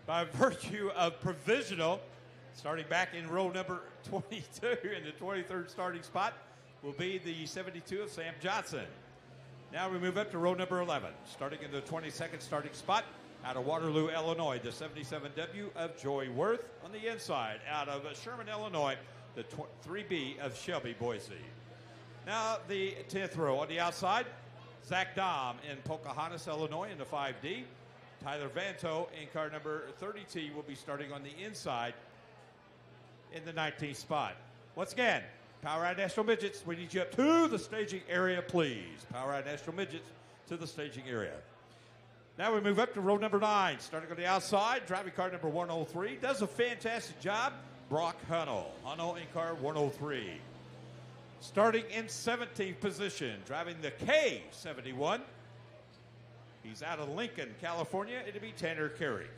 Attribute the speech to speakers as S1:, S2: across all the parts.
S1: by virtue of provisional, starting back in row number 22 in the 23rd starting spot, will be the 72 of Sam Johnson. Now we move up to row number 11, starting in the 22nd starting spot out of Waterloo, Illinois, the 77W of Joy Worth. On the inside, out of Sherman, Illinois, the 3B of Shelby Boise. Now the 10th row on the outside, Zach Dom in Pocahontas, Illinois in the 5D. Tyler Vanto in car number 30T will be starting on the inside in the 19th spot. Once again, Power Ride National Midgets, we need you up to the staging area, please. Power Ride National Midgets to the staging area. Now we move up to row number 9, starting on the outside, driving car number 103. Does a fantastic job, Brock Hunnell. Hunnell in car 103. Starting in 17th position, driving the K71. He's out of Lincoln, California. It'll be Tanner Carrick.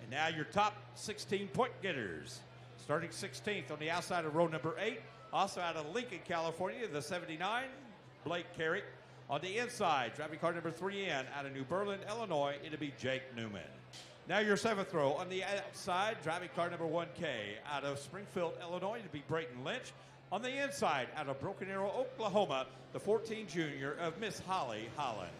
S1: And now your top 16 point getters. Starting 16th on the outside of row number 8. Also out of Lincoln, California, the 79, Blake Carrick. On the inside, driving car number 3N out of New Berlin, Illinois, it'll be Jake Newman. Now your 7th row on the outside, driving car number 1K out of Springfield, Illinois, it'll be Brayton Lynch. On the inside, out of Broken Arrow, Oklahoma, the 14 junior of Miss Holly Holland.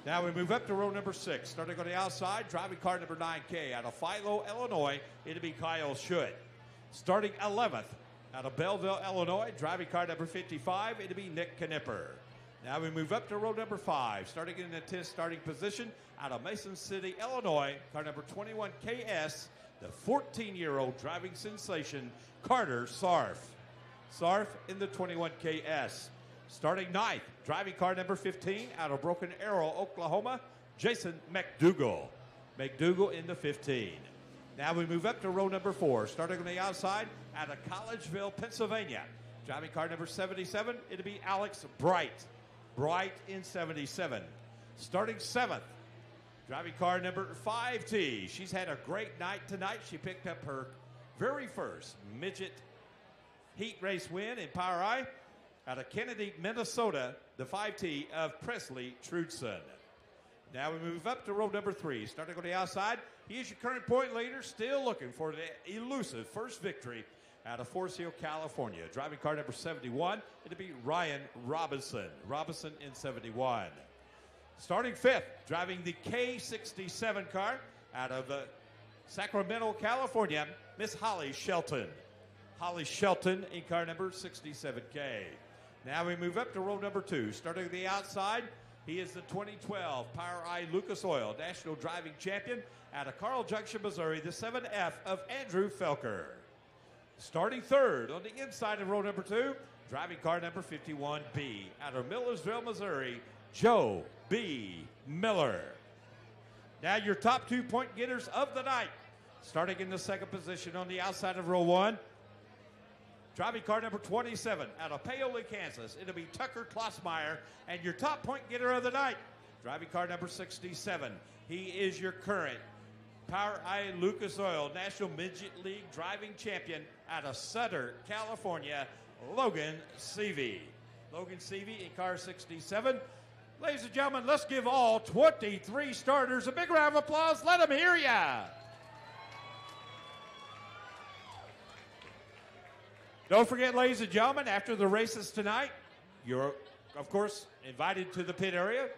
S1: Now we move up to row number 6. Starting on the outside, driving car number 9K out of Philo, Illinois, it'll be Kyle Schutt. Starting 11th, out of Belleville, Illinois, driving car number 55, it'll be Nick Knipper. Now we move up to row number 5. Starting in the 10th starting position, out of Mason City, Illinois, car number 21KS, the 14-year-old driving sensation, Carter Sarf. Sarf in the 21KS. Starting 9th, driving car number 15 out of Broken Arrow, Oklahoma, Jason McDougall. McDougall in the 15. Now we move up to row number 4. Starting on the outside, out of Collegeville, Pennsylvania. Driving car number 77, it'll be Alex Bright. Bright in 77. Starting 7th, driving car number 5T. She's had a great night tonight. She picked up her very first midget heat race win in Power I. Out of Kennedy, Minnesota, the 5T of Presley Trudson. Now we move up to row number 3. Starting on the outside, he is your current point leader, still looking for the elusive first victory out of Forest Hill, California. Driving car number 71, it'll be Ryan Robinson. Robinson in 71. Starting 5th, driving the K67 car out of Sacramento, California, Miss Holly Shelton. Holly Shelton in car number 67K. Now we move up to row number 2. Starting on the outside, he is the 2012 Power I Lucas Oil National Driving Champion out of Carl Junction, Missouri, the 7F of Andrew Felker. Starting 3rd on the inside of row number 2, driving car number 51B out of Millersville, Missouri, Joe B. Miller. Now your top 2 point getters of the night. Starting in the 2nd position on the outside of row 1, driving car number 27 out of Paoli, Kansas. It'll be Tucker Klossmeyer. And your top point getter of the night, driving car number 67. He is your current Power I Lucas Oil National Midget League driving champion out of Sutter, California, Logan Seavey. Logan Seavey in car 67. Ladies and gentlemen, let's give all 23 starters a big round of applause. Let them hear ya. Don't forget, ladies and gentlemen, after the races tonight, you're, of course, invited to the pit area,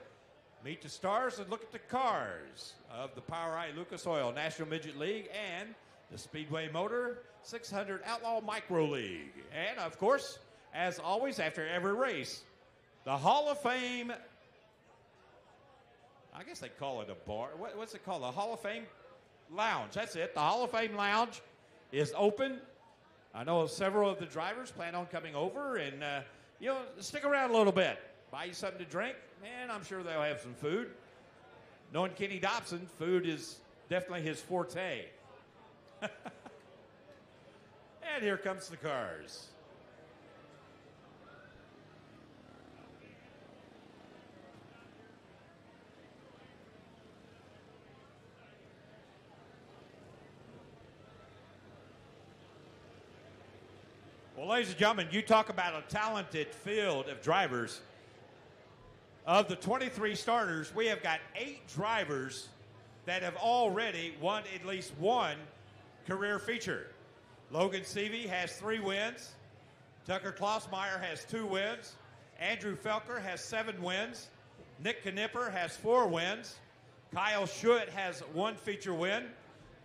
S1: meet the stars, and look at the cars of the Power I Lucas Oil National Midget League and the Speedway Motor 600 Outlaw Micro League. And, of course, as always, after every race, the Hall of Fame, I guess they call it a bar. What's it called? The Hall of Fame Lounge. That's it. The Hall of Fame Lounge is open. I know several of the drivers plan on coming over and, stick around a little bit. Buy you something to drink, and I'm sure they'll have some food. Knowing Kenny Dobson, food is definitely his forte. And here comes the cars. Well, ladies and gentlemen, you talk about a talented field of drivers. Of the 23 starters, we have got 8 drivers that have already won at least one career feature. Logan Seavey has 3 wins. Tucker Klossmeyer has 2 wins. Andrew Felker has 7 wins. Nick Knipper has 4 wins. Kyle Schuett has 1 feature win.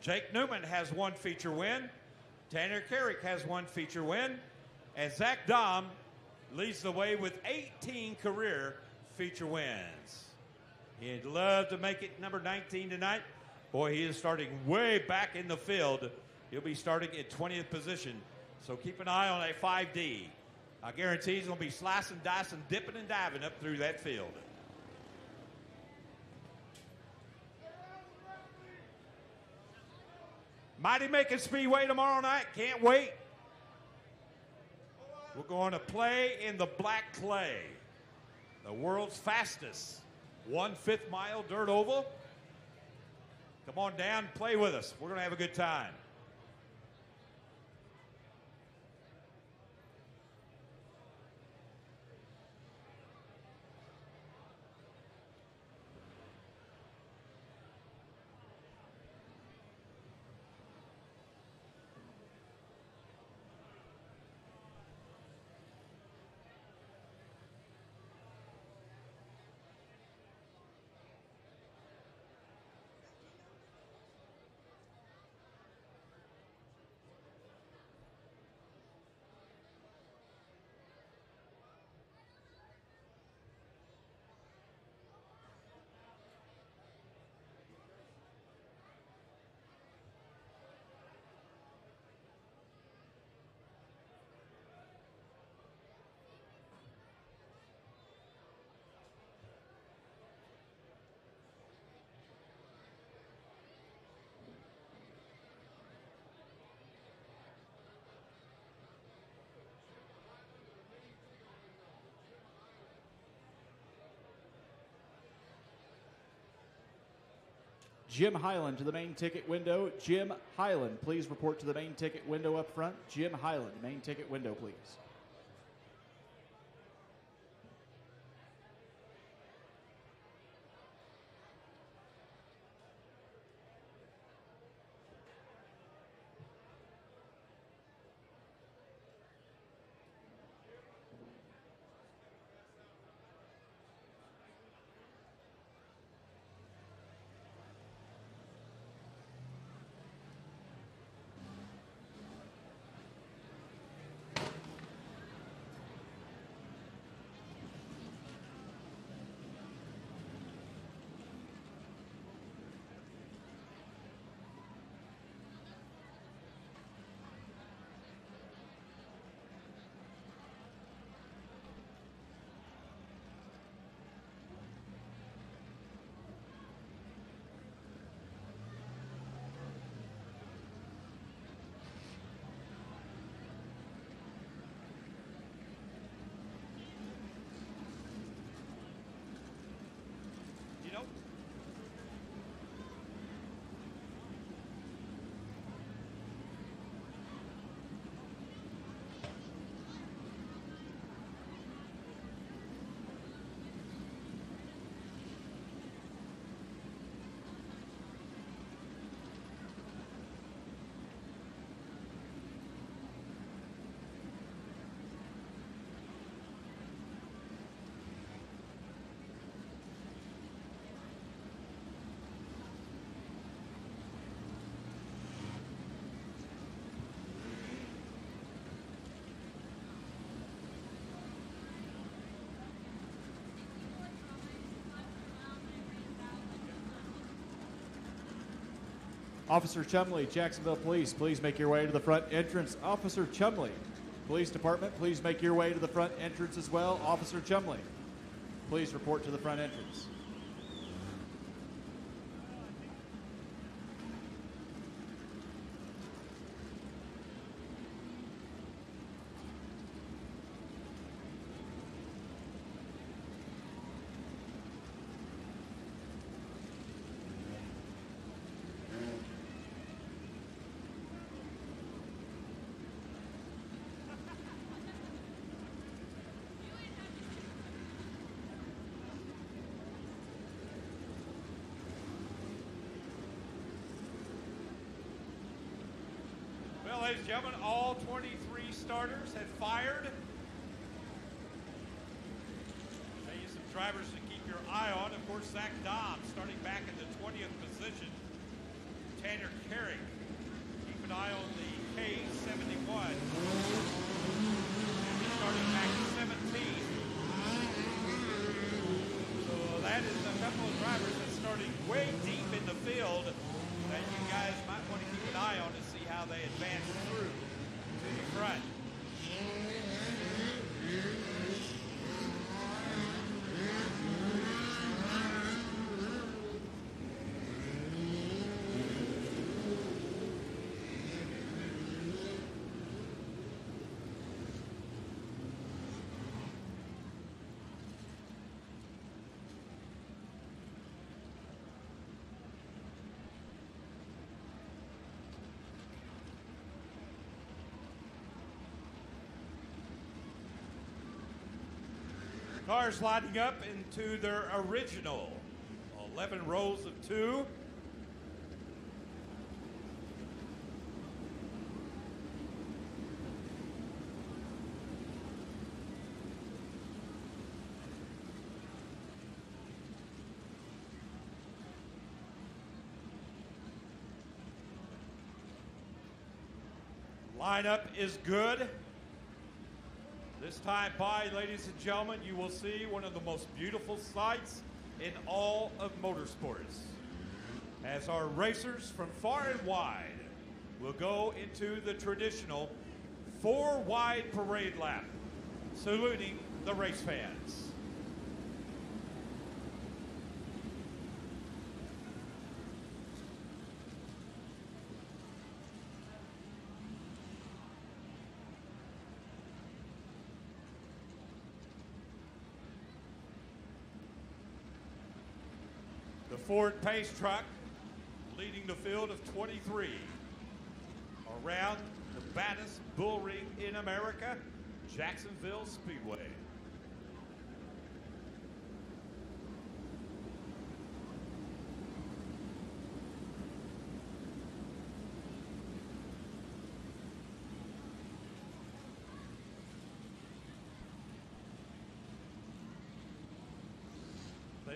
S1: Jake Newman has 1 feature win. Tanner Carrick has 1 feature win. And Zach Dahm leads the way with 18 career feature wins. He'd love to make it number 19 tonight. Boy, he is starting way back in the field. He'll be starting in 20th position. So keep an eye on that 5D. I guarantee he's going to be slicing, dicing, dipping, and diving up through that field. Mighty Macon Speedway tomorrow night. Can't wait. We're going to play in the black clay, the world's fastest 1/5 mile dirt oval. Come on down, play with us. We're going to have a good time.
S2: Jim Highland to the main ticket window. Jim Highland, please report to the main ticket window up front. Jim Highland, main ticket window, please. Officer Chumley, Jacksonville Police, please make your way to the front entrance. Officer Chumley, Police Department, please make your way to the front entrance as well. Officer Chumley, please report to the front entrance.
S1: ladies and gentlemen, all 23 starters have fired. Tell you some drivers to keep your eye on. Of course, Zach Dobbs starting back in the 20th position. Tanner Carrick, keep an eye on the K71. And he's starting back 17th. So that is a couple of drivers that's starting way deep in the field that you guys might want to keep an eye on to see how they advance through to the front. Cars lining up into their original 11 rows of 2. Lineup is good. This time by, ladies and gentlemen, you will see one of the most beautiful sights in all of motorsports, as our racers from far and wide will go into the traditional 4-wide parade lap, saluting the race fans. The Ford Pace truck leading the field of 23 around the baddest bull ring in America, Jacksonville Speedway.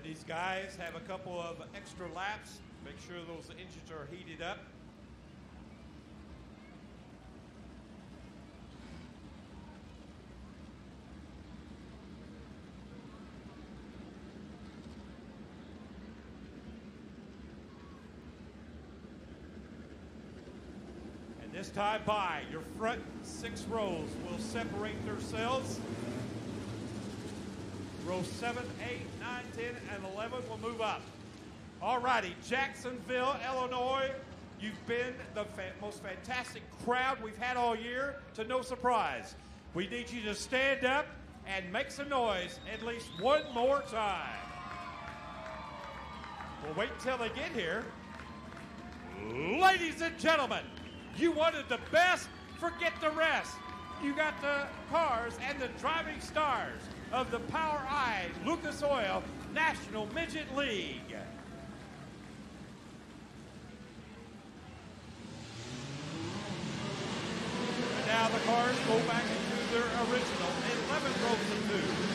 S1: These guys have a couple of extra laps. Make sure those engines are heated up. And this time by, your front 6 rows will separate themselves. Row 7, 8, 9, 10, and 11 will move up. All righty, Jacksonville, Illinois, you've been the most fantastic crowd we've had all year, to no surprise. We need you to stand up and make some noise at least one more time. We'll wait until they get here. Ladies and gentlemen, you wanted the best, forget the rest. You got the cars and the driving stars of the Power I Lucas Oil National Midget League. And now the cars go back into their original 11 rows of 2.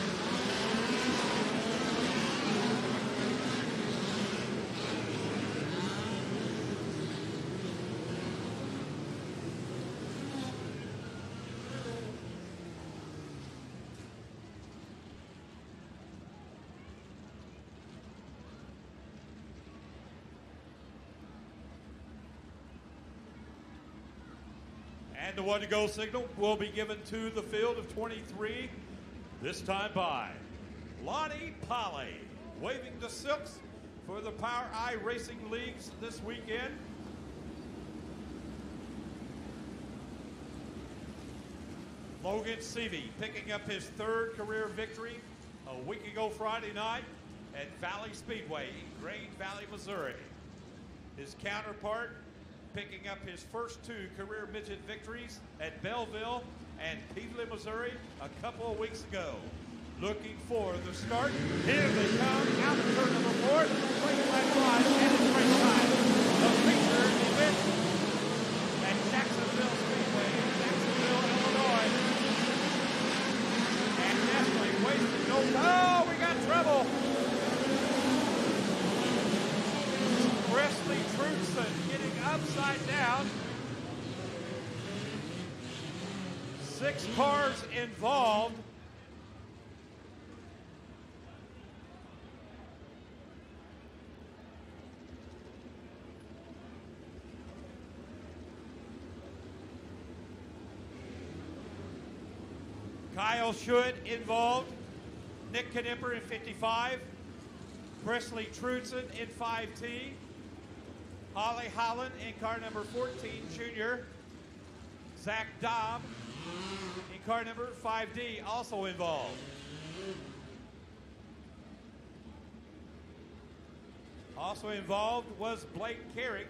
S1: And the one to go signal will be given to the field of 23, this time by Lonnie Polly, waving the silks for the Power I Racing Leagues this weekend. Logan Seavey picking up his 3rd career victory a week ago Friday night at Valley Speedway in Grain Valley, Missouri. His counterpart picking up his first 2 career midget victories at Belleville and Peevely, Missouri a couple of weeks ago. Looking for the start. Here they come out of turn number 4, swinging left line, and it's race time. The feature event at Jacksonville Speedway. Truxton getting upside down. 6 cars involved. Kyle Schuett involved. Nick Knipper in 55. Presley Truxton in 5T. Holly Holland in car number 14, Junior. Zach Daub in car number 5D, also involved. Also involved was Blake Carrick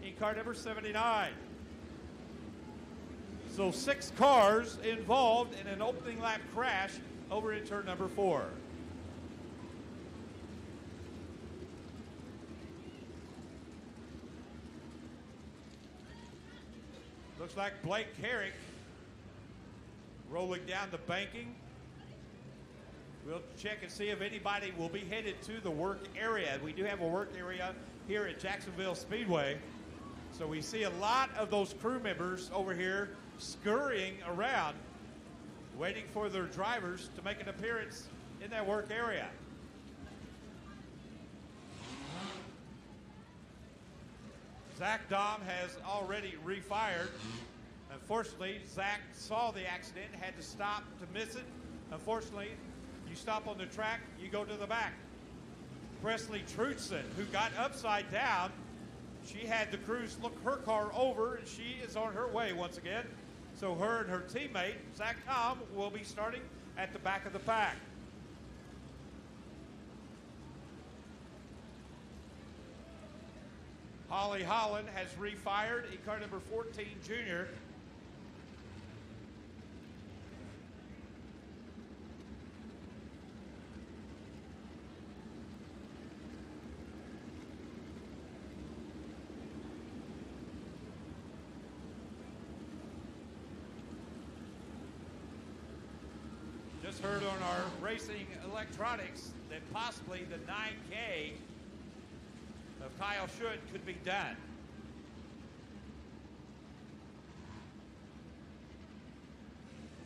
S1: in car number 79. So 6 cars involved in an opening lap crash over in turn number 4. Looks like Blake Carrick rolling down the banking. We'll check and see if anybody will be headed to the work area. We do have a work area here at Jacksonville Speedway. So we see a lot of those crew members over here scurrying around, waiting for their drivers to make an appearance in that work area. Zach Daum has already refired. Unfortunately, Zach saw the accident, had to stop to miss it. Unfortunately, you stop on the track, you go to the back. Presley Truxton, who got upside down, she had the crews look her car over, and she is on her way once again. So her and her teammate, Zach Daum, will be starting at the back of the pack. Holly Holland has refired in car number 14, Junior. Just heard on our racing electronics that possibly the 9K of Kyle Schuett could be done.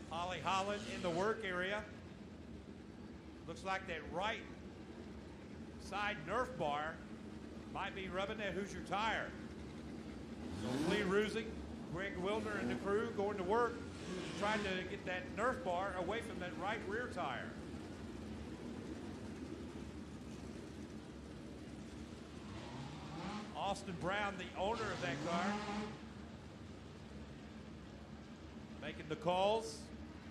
S1: Holly Holland in the work area. Looks like that right side Nerf bar might be rubbing that Hoosier tire. So Lee Rusing, Greg Wildner and the crew going to work, trying to get that Nerf bar away from that right rear tire. Austin Brown, the owner of that car, making the calls.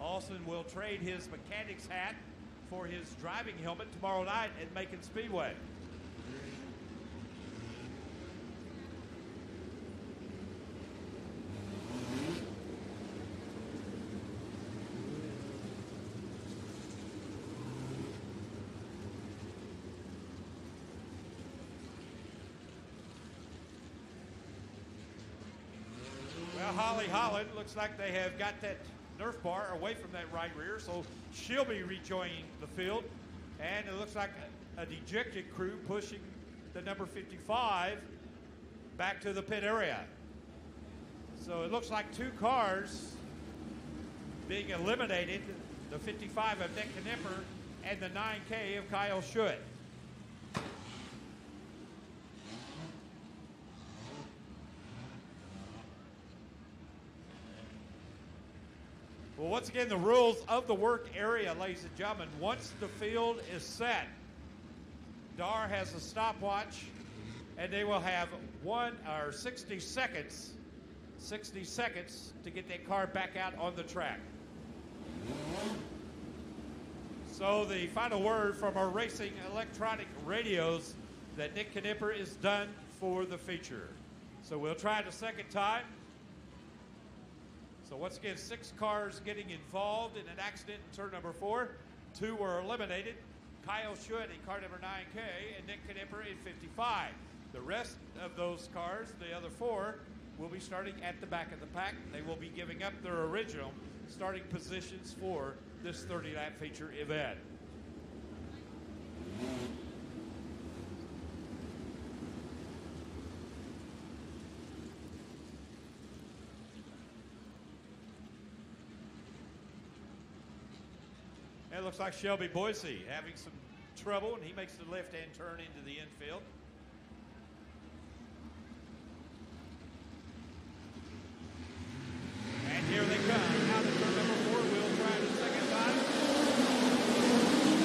S1: Austin will trade his mechanic's hat for his driving helmet tomorrow night at Macon Speedway. Holly Holland looks like they have got that Nerf bar away from that right rear, so she'll be rejoining the field. And it looks like a dejected crew pushing the number 55 back to the pit area. So it looks like 2 cars being eliminated, the 55 of Nick Knipper and the 9K of Kyle Schuett. Well, once again, the rules of the work area, ladies and gentlemen. Once the field is set, DAR has a stopwatch, and they will have 60 seconds to get that car back out on the track. So the final word from our racing electronic radios that Nick Knipper is done for the feature. So we'll try it a second time. So once again, 6 cars getting involved in an accident in turn number 4. 2 were eliminated. Kyle Schuett in car number 9K and Nick Knipper in 55. The rest of those cars, the other 4, will be starting at the back of the pack. They will be giving up their original starting positions for this 30-lap feature event. It looks like Shelby Boise having some trouble, and he makes the left-hand turn into the infield. And here they come. Now to turn number 4. We'll try the second time.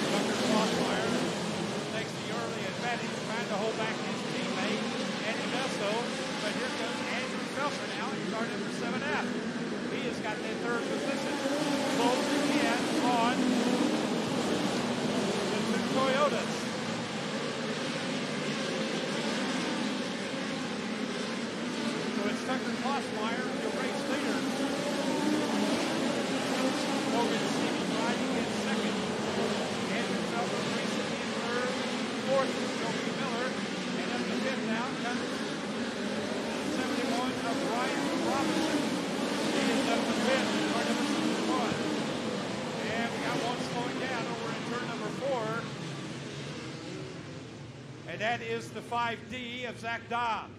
S1: Dr. Klossmeyer takes the early advantage, trying to hold back his teammate, and he does so. But here comes Andrew Felker now in car number 7F. He has got that third position. Closing in on the two Toyotas. So it's Tucker Klossmeyer, the race leader. Logan Stevie riding in second. Andrew Felker racing in third. Fourth is Joey Miller. And up to fifth now comes 71 of Ryan Robinson. He is up to fifth in car number 61. And we got one slowing down over in turn number 4. And that is the 5D of Zach Dahm.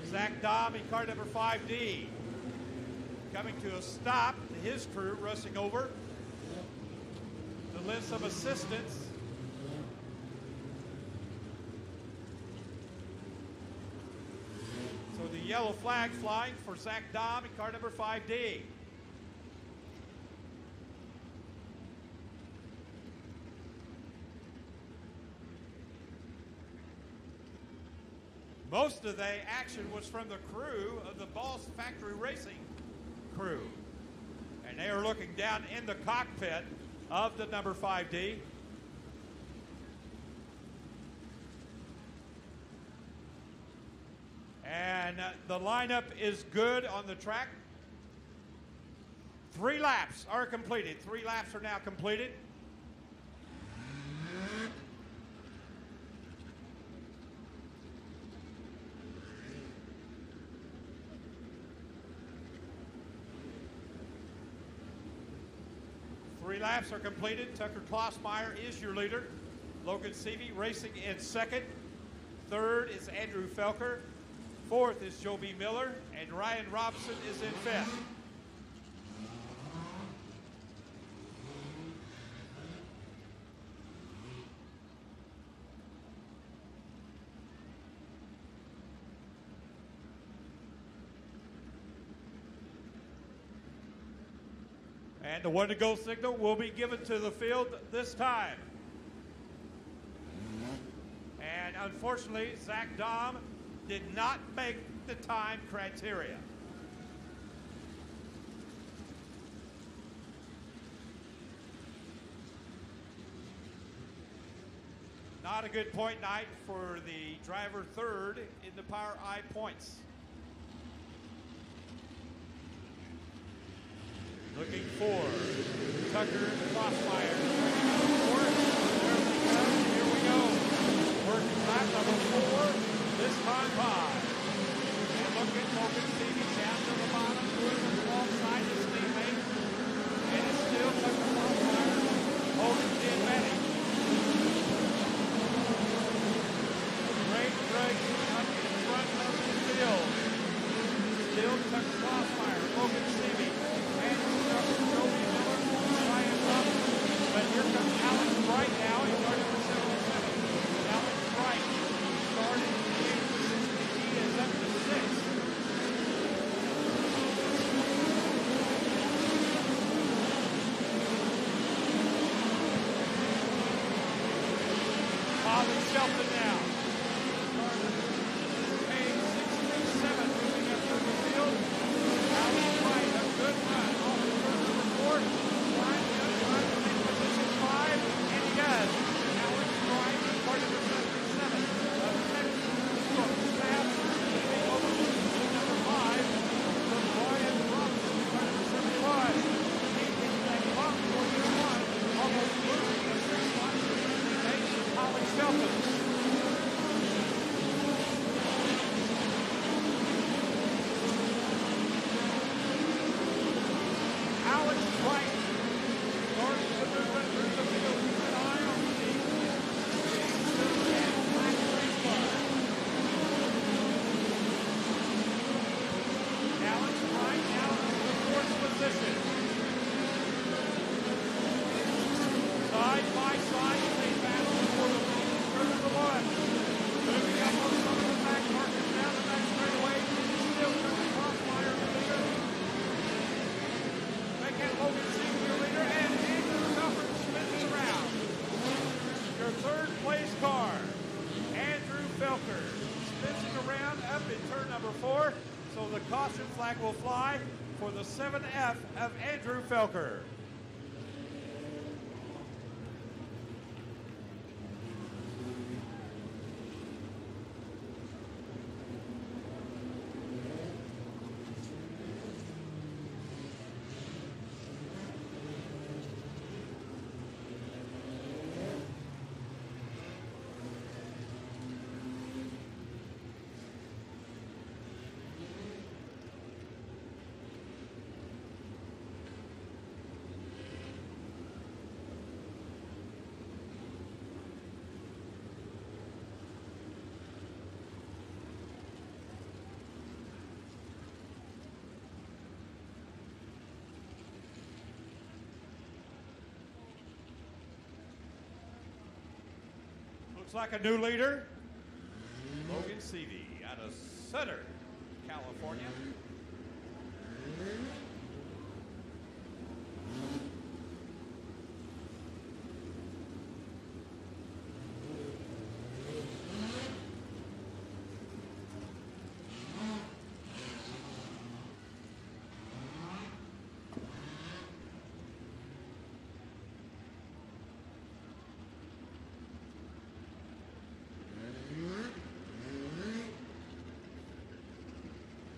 S1: Zach Dahm in car number 5D. Coming to a stop, his crew rushing over to lend some assistance. So the yellow flag flying for Zach Dahm in car number 5D. Most of the action was from the crew of the Boss Factory Racing crew. And they are looking down in the cockpit of the number 5D. And the lineup is good on the track. 3 laps are completed. 3 laps are now completed. Three laps are completed. Tucker Klossmeyer is your leader. Logan Seavey racing in second. Third is Andrew Felker. Fourth is Joby Miller. And Ryan Robinson is in fifth. And the one to go signal will be given to the field this time. And unfortunately, Zach Dahm did not make the time criteria. Not a good point night for the driver third in the Power I points. Looking for Tucker Klossmeyer. Here we go. Working lap number 4, this time by. And look at Logan Stevie down to the bottom, moving alongside his teammate. And it's still Tucker Klossmeyer holding the advantage. Great race up in front of the field. Still Tucker Klossmeyer, Logan Stevie. But here comes Alex Bright now in car number 77. Alex Bright started in the 8th position. He is up to 6th. Holly Shelton now. Page 67 moving up through the field. Alex Bright, a good run. Off the turn number 4. Bright down to position 5, and he does. Alex Bright, part of the 77. Next from Sam, over to number 5, from Brian Robinson, part of the 71. He hits that clock for year 1, almost losing the 6 spots for his teammate, Holly Shelton. Alex Bright starting to move it through the field. Keep an eye on the blue and black race bar. Alex Bright now in the 4th position. 4, so the caution flag will fly for the 7F of Andrew Felker. Looks like a new leader, Logan Seavey out of Sutter, California.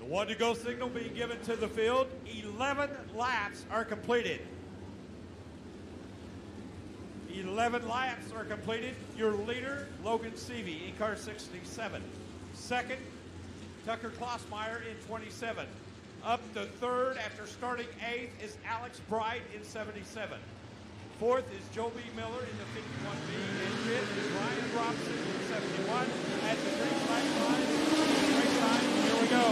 S1: One to go signal being given to the field. 11 laps are completed. 11 laps are completed. Your leader, Logan Seavey in car 67. Second, Tucker Klossmeyer in 27. Up to third after starting 8th is Alex Bright in 77. Fourth is Joe B. Miller in the 51B. And fifth is Ryan Robson in 71. At the green flag line, race time, here we go.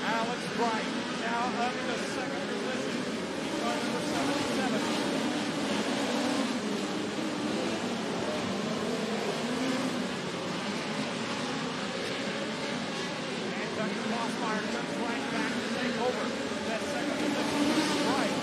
S1: Alex Bright now up to second position. He's on number 77. And Tucker Klossmeyer comes right back to take over that second position. Bright.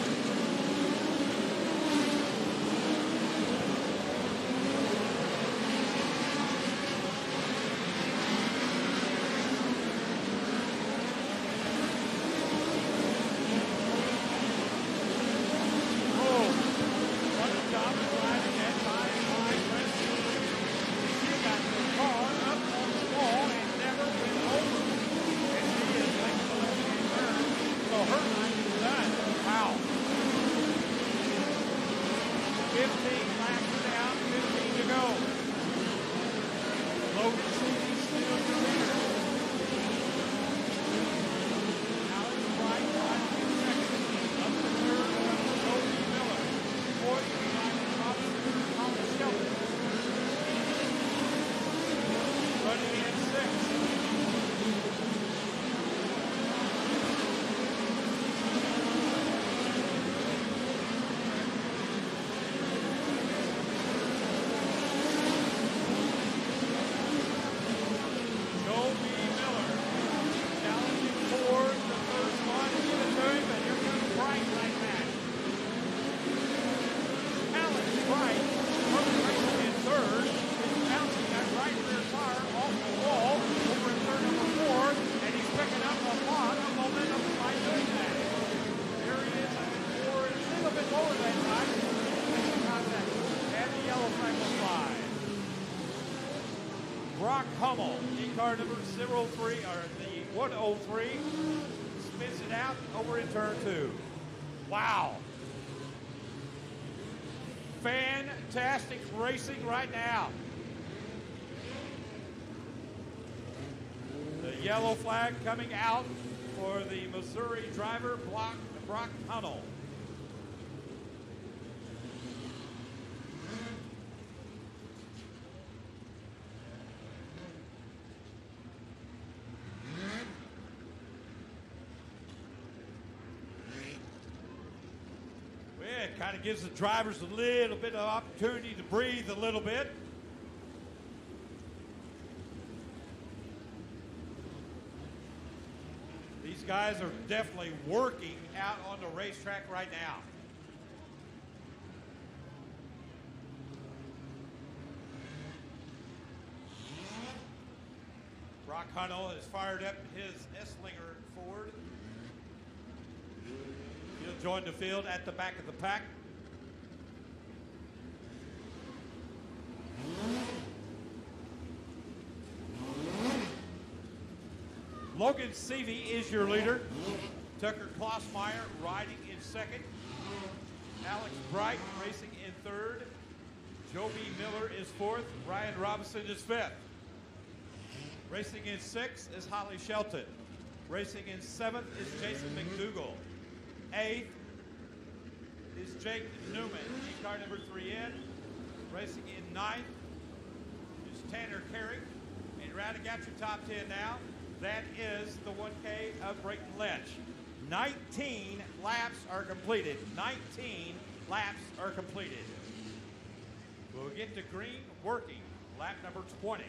S1: Car number 03, or the 103, spins it out over in turn 2. Wow. Fantastic racing right now. The yellow flag coming out for the Missouri driver, Brock Hunnell. Kind of gives the drivers a little bit of opportunity to breathe a little bit. These guys are definitely working out on the racetrack right now. Brock Hunnell has fired up his Esslinger Ford. He'll join the field at the back of the pack. Logan Seavey is your leader. Tucker Klossmeyer riding in second. Alex Bright racing in third. Joby Miller is fourth. Ryan Robinson is fifth. Racing in sixth is Holly Shelton. Racing in seventh is Jason McDougall. Eighth is Jake Newman, in car number 3N. Racing in ninth is Tanner Carey. And rounding out your top 10 now, that is the 1K of Brayton Lynch. 19 laps are completed. 19 laps are completed. We'll get to green working. Lap number 20.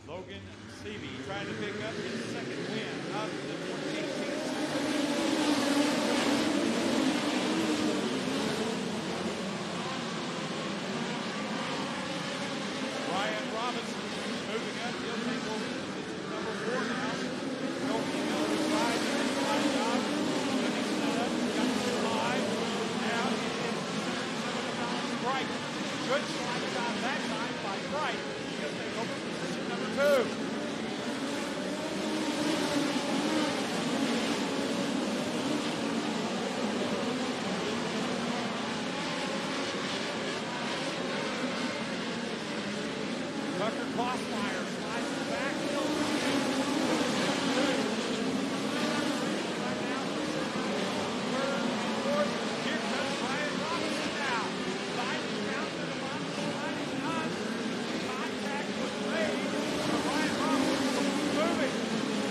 S1: Logan Seavey trying to pick up his second win of the 2018 season. Ryan Robinson moving up. He'll take over position number 4 now. Joby Miller is riding in the line job. Looking set up. Got to slide. Now it is 7 Alex Bright. Good slide job that time by Bright. He'll take over position number 2. Tucker Klossmeyer slides it back. Right now, third and fourth. Here comes Ryan Robinson now. Sliding down to the bottom. Sliding on. Contact was made. Ryan Robinson moving.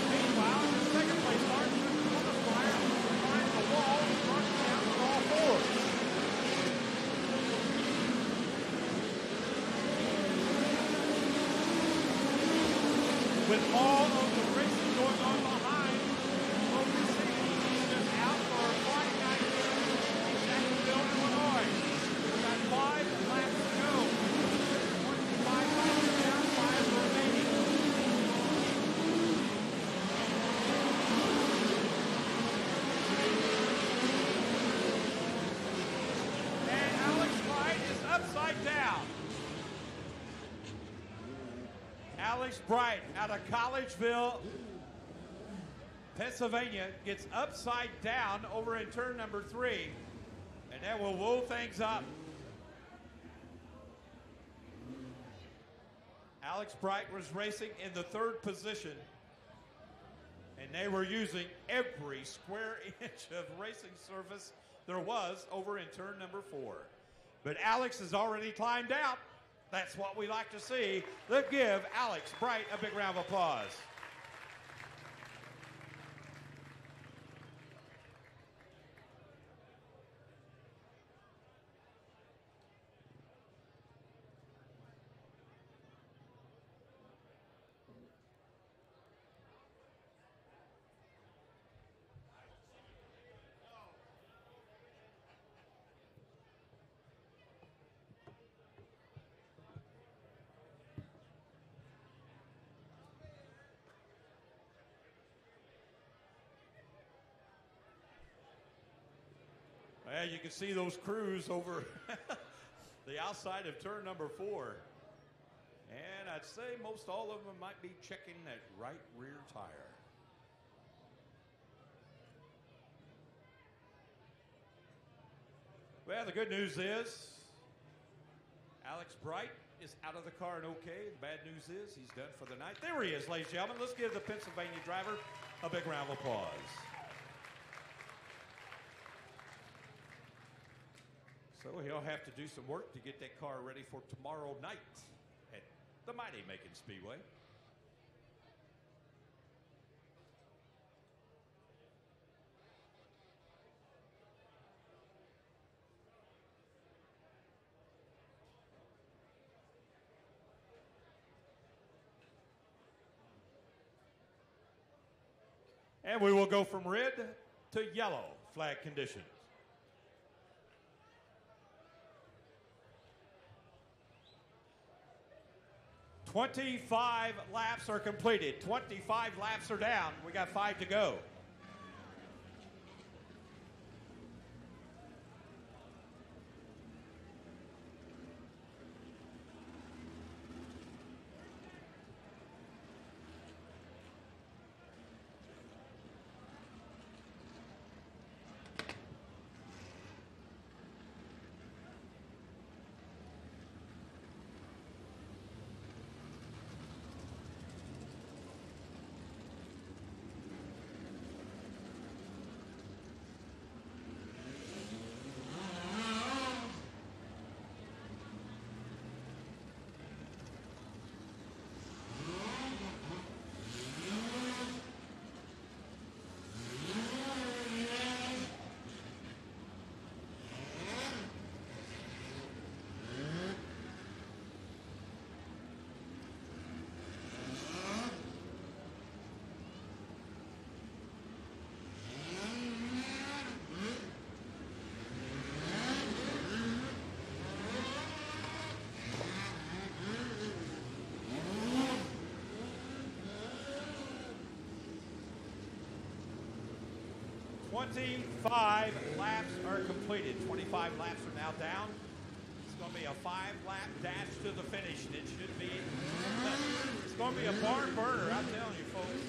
S1: Meanwhile, in the second place, Martin Klossmeyer finds the wall. Runs down with all fours. With all of the racing going on behind, Logan Seavey is just out for a Friday night game in Jacksonville, Illinois. We've got 5 laps to go. 25 laps down, 5 remaining. And Alex Bright is upside down. Alex Bright out of Collegeville, Pennsylvania, gets upside down over in turn number 3, and that will roll things up. Alex Bright was racing in the 3rd position, and they were using every square inch of racing surface there was over in turn number 4. But Alex has already climbed out. That's what we like to see. Let's give Alex Bright a big round of applause. Well, you can see those crews over the outside of turn number 4. And I'd say most all of them might be checking that right rear tire. Well, the good news is Alex Bright is out of the car and okay. The bad news is he's done for the night. There he is, ladies and gentlemen. Let's give the Pennsylvania driver a big round of applause. So he'll have to do some work to get that car ready for tomorrow night at the Mighty Macon Speedway. And we will go from red to yellow flag conditions. 25 laps are completed. 25 laps are down. We got 5 to go. Twenty-five laps are completed. 25 laps are now down. It's going to be a 5-lap dash to the finish. And it should be. It's going to be a barn burner, I'm telling you, folks.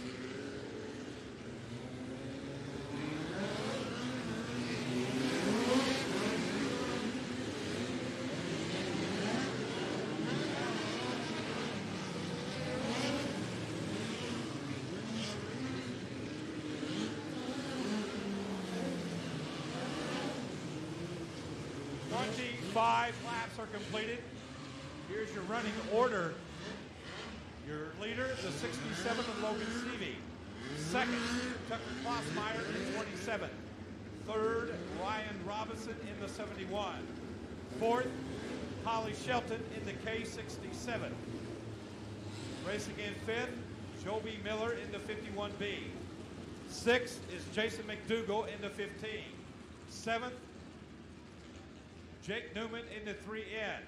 S1: Five laps are completed. Here's your running order. Your leader, the 67 of Logan Seavey. Second, Tucker Klossmeyer in 27. Third, Ryan Robinson in the 71. Fourth, Holly Shelton in the K67. Racing in fifth, Joby Miller in the 51B. Sixth is Jason McDougall in the 15. Seventh, Jake Newman in the 3N.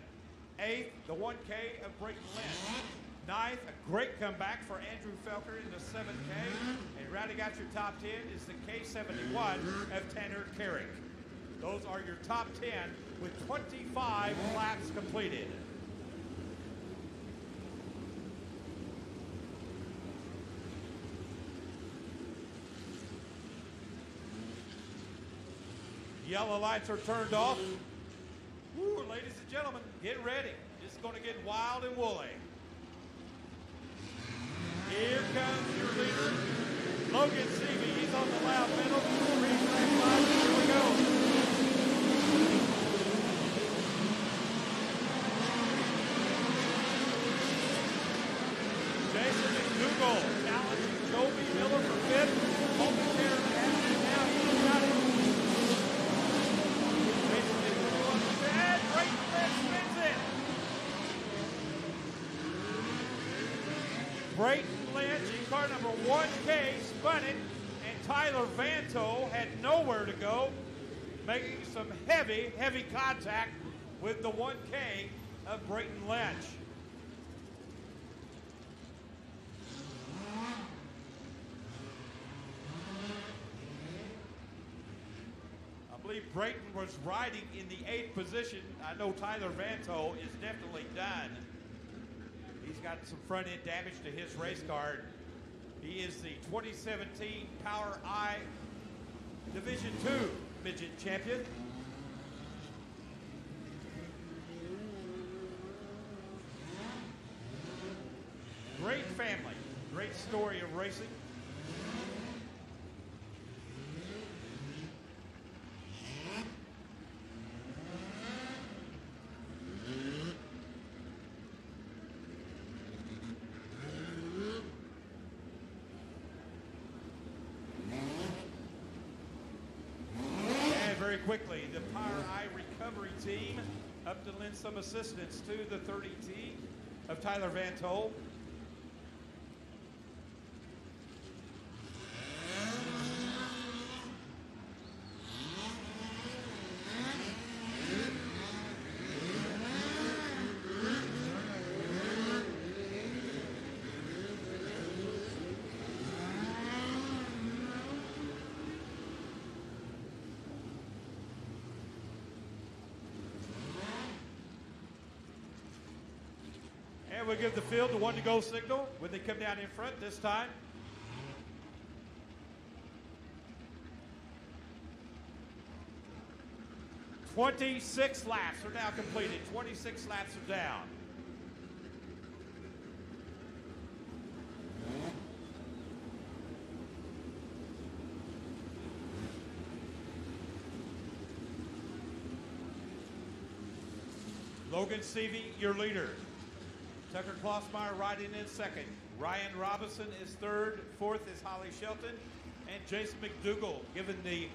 S1: Eighth, the 1K of Brayton Lynch. Ninth, a great comeback for Andrew Felker in the 7K. And rounding out your top 10 is the K71 of Tanner Carrick. Those are your top 10 with 25 laps completed. Yellow lights are turned off. Woo, ladies and gentlemen, get ready. It's going to get wild and woolly. Here comes your leader, Logan Seavey. He's on the loud pedal. Here we go. Jason McDougall challenging Joby Miller for fifth. Holding care of the half, and now he's got it. Brayton Lynch in car number 1K spun it, and Tyler Vanto had nowhere to go, making some heavy, heavy contact with the 1K of Brayton Lynch. I believe Brayton was riding in the 8th position. I know Tyler Vanto is definitely done. He's got some front end damage to his race car. He is the 2017 Power I Division II Midget Champion. Great family, great story of racing. Quickly, the Power I recovery team up to lend some assistance to the 30T of Tyler Vanto. And we'll give the field the 1-to-go signal when they come down in front this time. "26 laps are now completed. 26 laps are down. Logan Seavey, your leader. Tucker Klossmeyer riding in second. Ryan Robinson is third. Fourth is Holly Shelton. And Jason McDougall giving the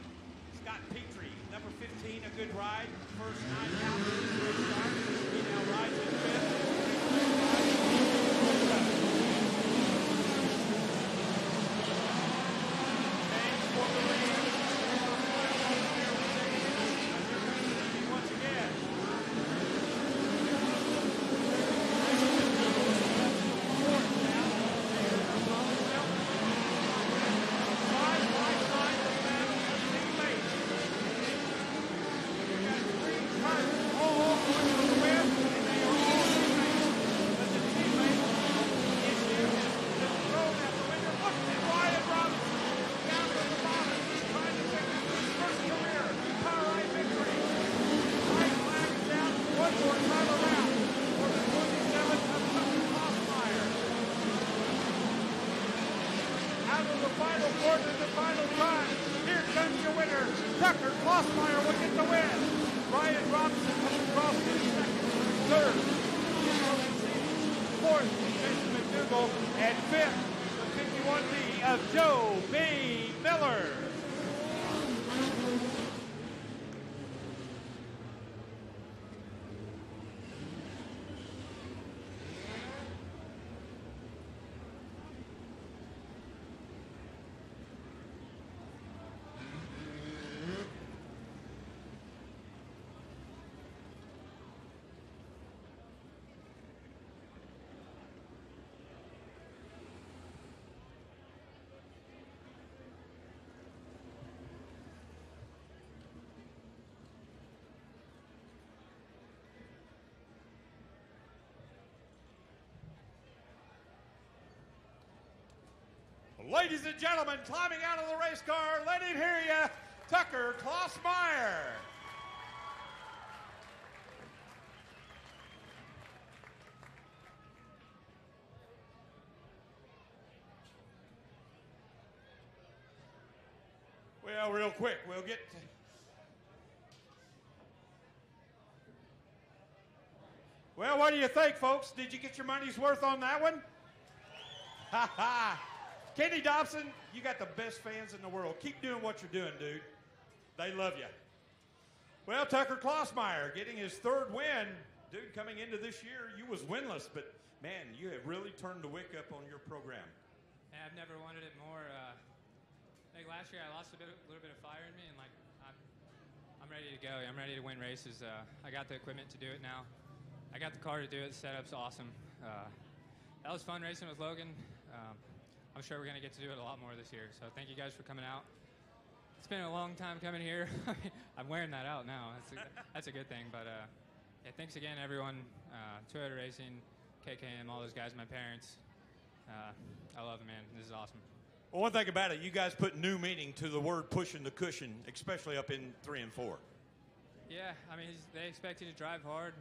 S1: Scott Petrie, number 15, a good ride. First 9 laps of the race start. He now rides in fifth. Thanks for the lead. Once again. Tucker Klossmeyer will get the win. Ryan Robinson comes across to second. Third, fourth, Jason McDougall. And fifth, the 51B of Joe B. Miller. Ladies and gentlemen, climbing out of the race car, let him hear you, Tucker Klossmeyer. Well, real quick, we'll get to... Well, what do you think, folks? Did you get your money's worth on that one? Ha ha! Kenny Dobson, you got the best fans in the world. Keep doing what you're doing, dude. They love you. Well, Tucker Klossmeyer getting his third win. Dude, coming into this year, you was winless, but, man, you have really turned the wick up on your program.
S3: Yeah, I've never wanted it more. Like last year, I lost a little bit of fire in me, and I'm ready to go. I'm ready to win races. I got the equipment to do it now. I got the car to do it. The setup's awesome. That was fun racing with Logan. I'm sure we're going to get to do it a lot more this year. So thank you guys for coming out. It's been a long time coming here. I'm wearing that out now. That's a good thing. But yeah, thanks again, everyone. Toyota Racing, KKM, all those guys, my parents. I love it, man. This is awesome.
S1: Well, one thing about it, you guys put new meaning to the word pushing the cushion, especially up in 3 and 4.
S3: Yeah, I mean, they expect you to drive hard.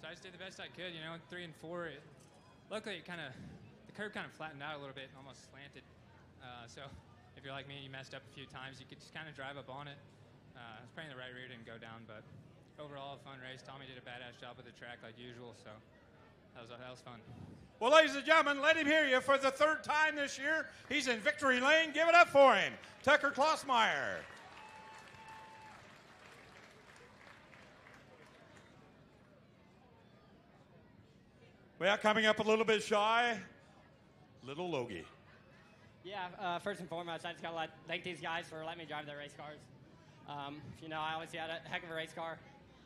S3: So I just did the best I could, 3 and 4. Luckily, the curve kind of flattened out a little bit and almost slanted. So if you're like me and you messed up a few times, you could just kind of drive up on it. I was praying the right rear didn't go down, but overall, a fun race. Tommy did a badass job with the track like usual, so that was fun.
S1: Well, ladies and gentlemen, let him hear you for the third time this year. He's in victory lane. Give it up for him, Tucker Klossmeyer. Well, coming up a little bit shy, little Logie.
S4: Yeah, first and foremost, I just got to thank these guys for letting me drive their race cars. I obviously had a heck of a race car.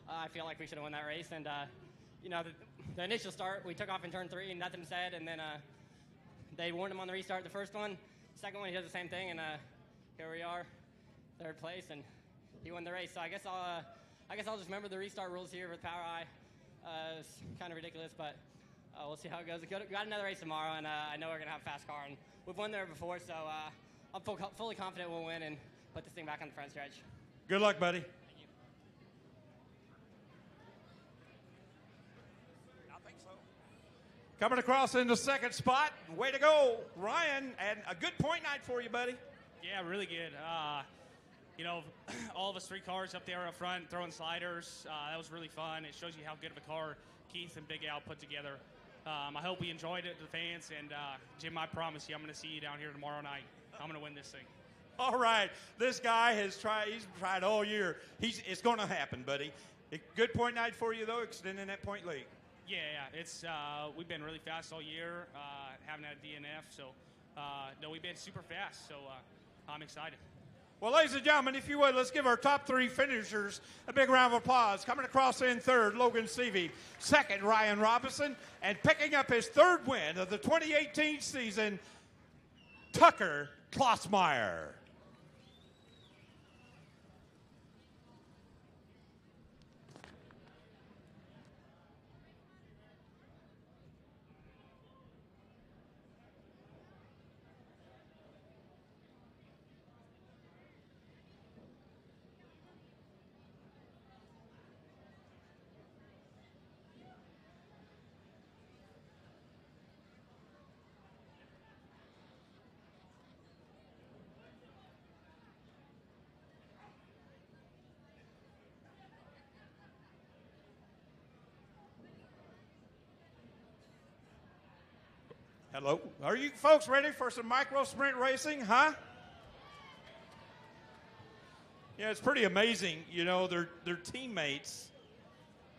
S4: I feel like we should have won that race. And, the initial start, we took off in turn 3 and nothing said. And then they warned him on the restart, the first one. Second one, he does the same thing. And here we are, third place. And he won the race. So I guess I'll just remember the restart rules here with Power Eye. It's kind of ridiculous, but we'll see how it goes. Got another race tomorrow, and I know we're going to have a fast car. And we've won there before, so I'm fully confident we'll win and put this thing back on the front stretch.
S1: Good luck, buddy.
S4: Thank you.
S1: I think so. Coming across in the second spot. Way to go, Ryan. And a good point night for you, buddy.
S5: Yeah, really good. You know, all of us 3 cars up there up front throwing sliders. That was really fun. It shows you how good of a car Keith and Big Al put together. I hope we enjoyed it, the fans. And, Jim, I promise you, I'm going to see you down here tomorrow night. I'm going to win this thing.
S1: All right. This guy has tried. He's tried all year. It's going to happen, buddy. Good point night for you, though, extending that point lead.
S5: Yeah. It's we've been really fast all year. Haven't had a DNF. So, no, we've been super fast. So, I'm excited.
S1: Well, ladies and gentlemen, if you would, let's give our top 3 finishers a big round of applause. Coming across in third, Logan Seavey. Second, Ryan Robinson. And picking up his 3rd win of the 2018 season, Tucker Klossmeyer. Hello. Are you folks ready for some micro sprint racing, huh? Yeah, it's pretty amazing. You know, they're teammates.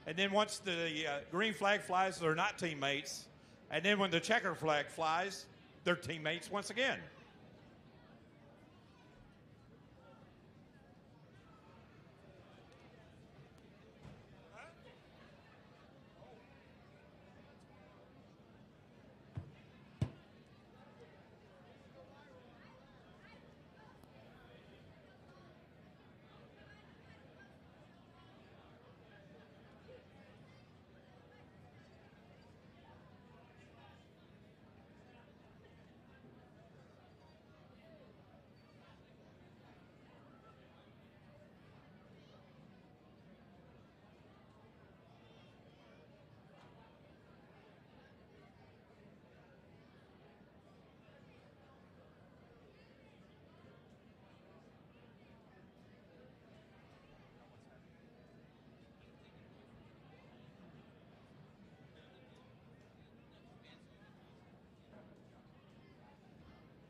S1: And then once the green flag flies, they're not teammates. And then when the checker flag flies, they're teammates once again.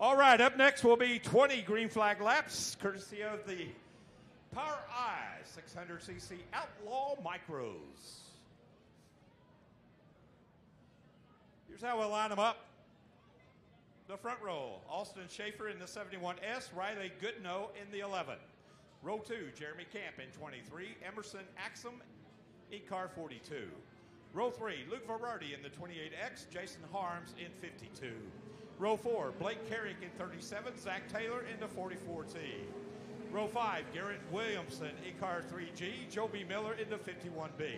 S1: All right, up next will be 20 green flag laps, courtesy of the Power Eye 600cc Outlaw Micros. Here's how we'll line them up. The front row, Austin Schaefer in the 71S, Riley Goodnow in the 11. Row 2, Jeremy Camp in 23, Emerson Axum in car 42. Row 3, Luke Verardi in the 28X, Jason Harms in 52. Row 4, Blake Carrick in 37, Zach Taylor in the 44T. Row 5, Garrett Williamson in car 3G, Joby Miller in the 51B.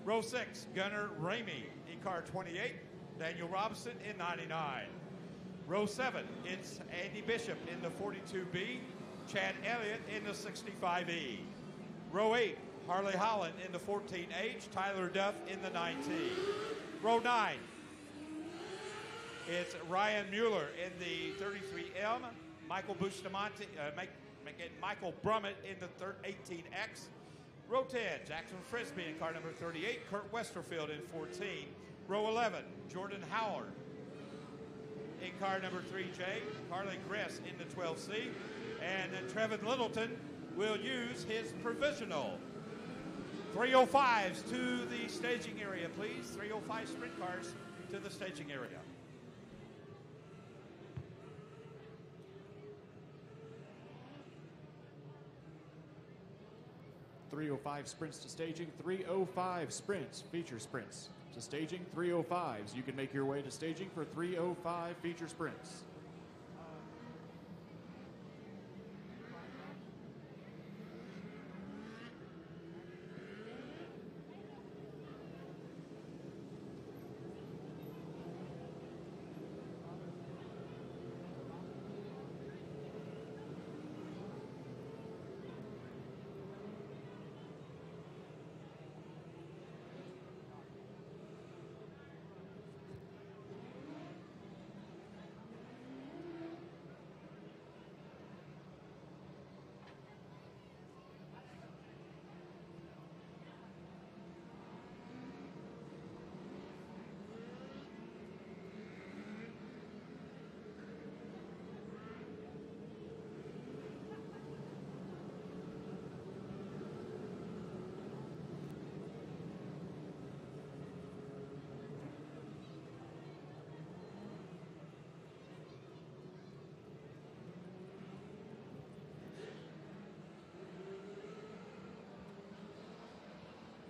S1: Row 6, Gunnar Ramey in car 28, Daniel Robinson in 99. Row 7, it's Andy Bishop in the 42B, Chad Elliott in the 65E. Row 8, Harley Holland in the 14H, Tyler Duff in the 19. Row 9, it's Ryan Mueller in the 33M, Michael Bustamante, Michael Brummett in the 18X. Row 10, Jackson Frisbee in car number 38, Kurt Westerfield in 14. Row 11, Jordan Howard in car number 3J, Harley Gress in the 12C, and then Trevin Littleton will use his provisional. 305s to the staging area, please. 305 sprint cars to the staging area.
S2: .305 sprints to staging, 305 sprints, feature sprints to staging, 305s. You can make your way to staging for 305 feature sprints.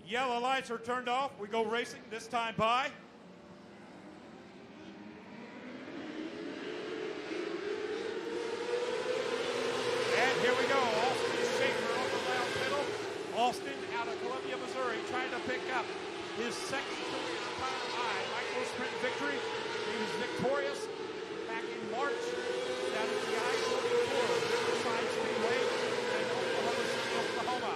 S1: Yellow lights are turned off. We go racing, this time by. And here we go. Austin Schaefer on the loud pedal. Austin out of Columbia, Missouri, trying to pick up his second career time high micro sprint victory. He was victorious back in March down at the I-44 Riverside Speedway in Oklahoma City, Oklahoma.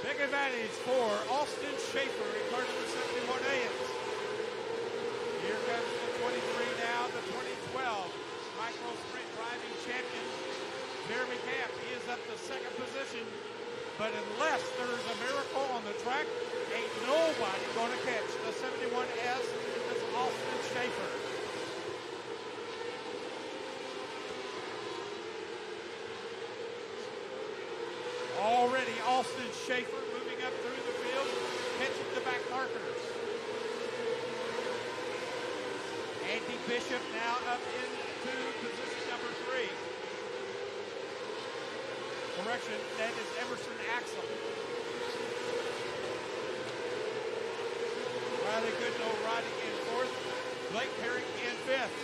S1: Big advantage for Austin Schaefer in car number 71 Ames. Here comes the 23 now, the 2012 micro sprint driving champion, Jeremy Camp. He is up to second position, but unless there's a miracle on the track, ain't nobody going to catch the 71S. That's Austin Schaefer. Already Austin Schaefer moving up through the field, catching the back markers. Andy Bishop now up into position number 3. Correction, that is Emerson Axel. Riley Goodnow riding in 4th, Blake Herrick in 5th.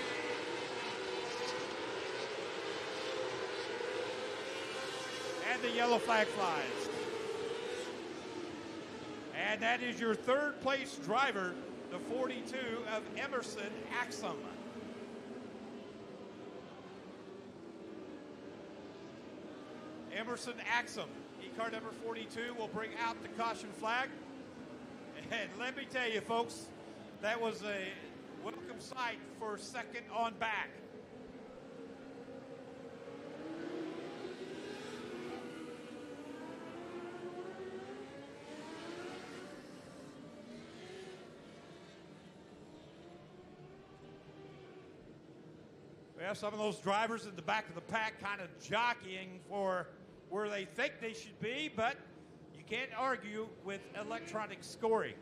S1: And the yellow flag flies. And that is your third place driver, the 42 of Emerson Axum. Emerson Axum, e-car number 42, will bring out the caution flag. And let me tell you, folks, that was a welcome sight for second on back. We have some of those drivers in the back of the pack kind of jockeying for where they think they should be, but you can't argue with electronic scoring.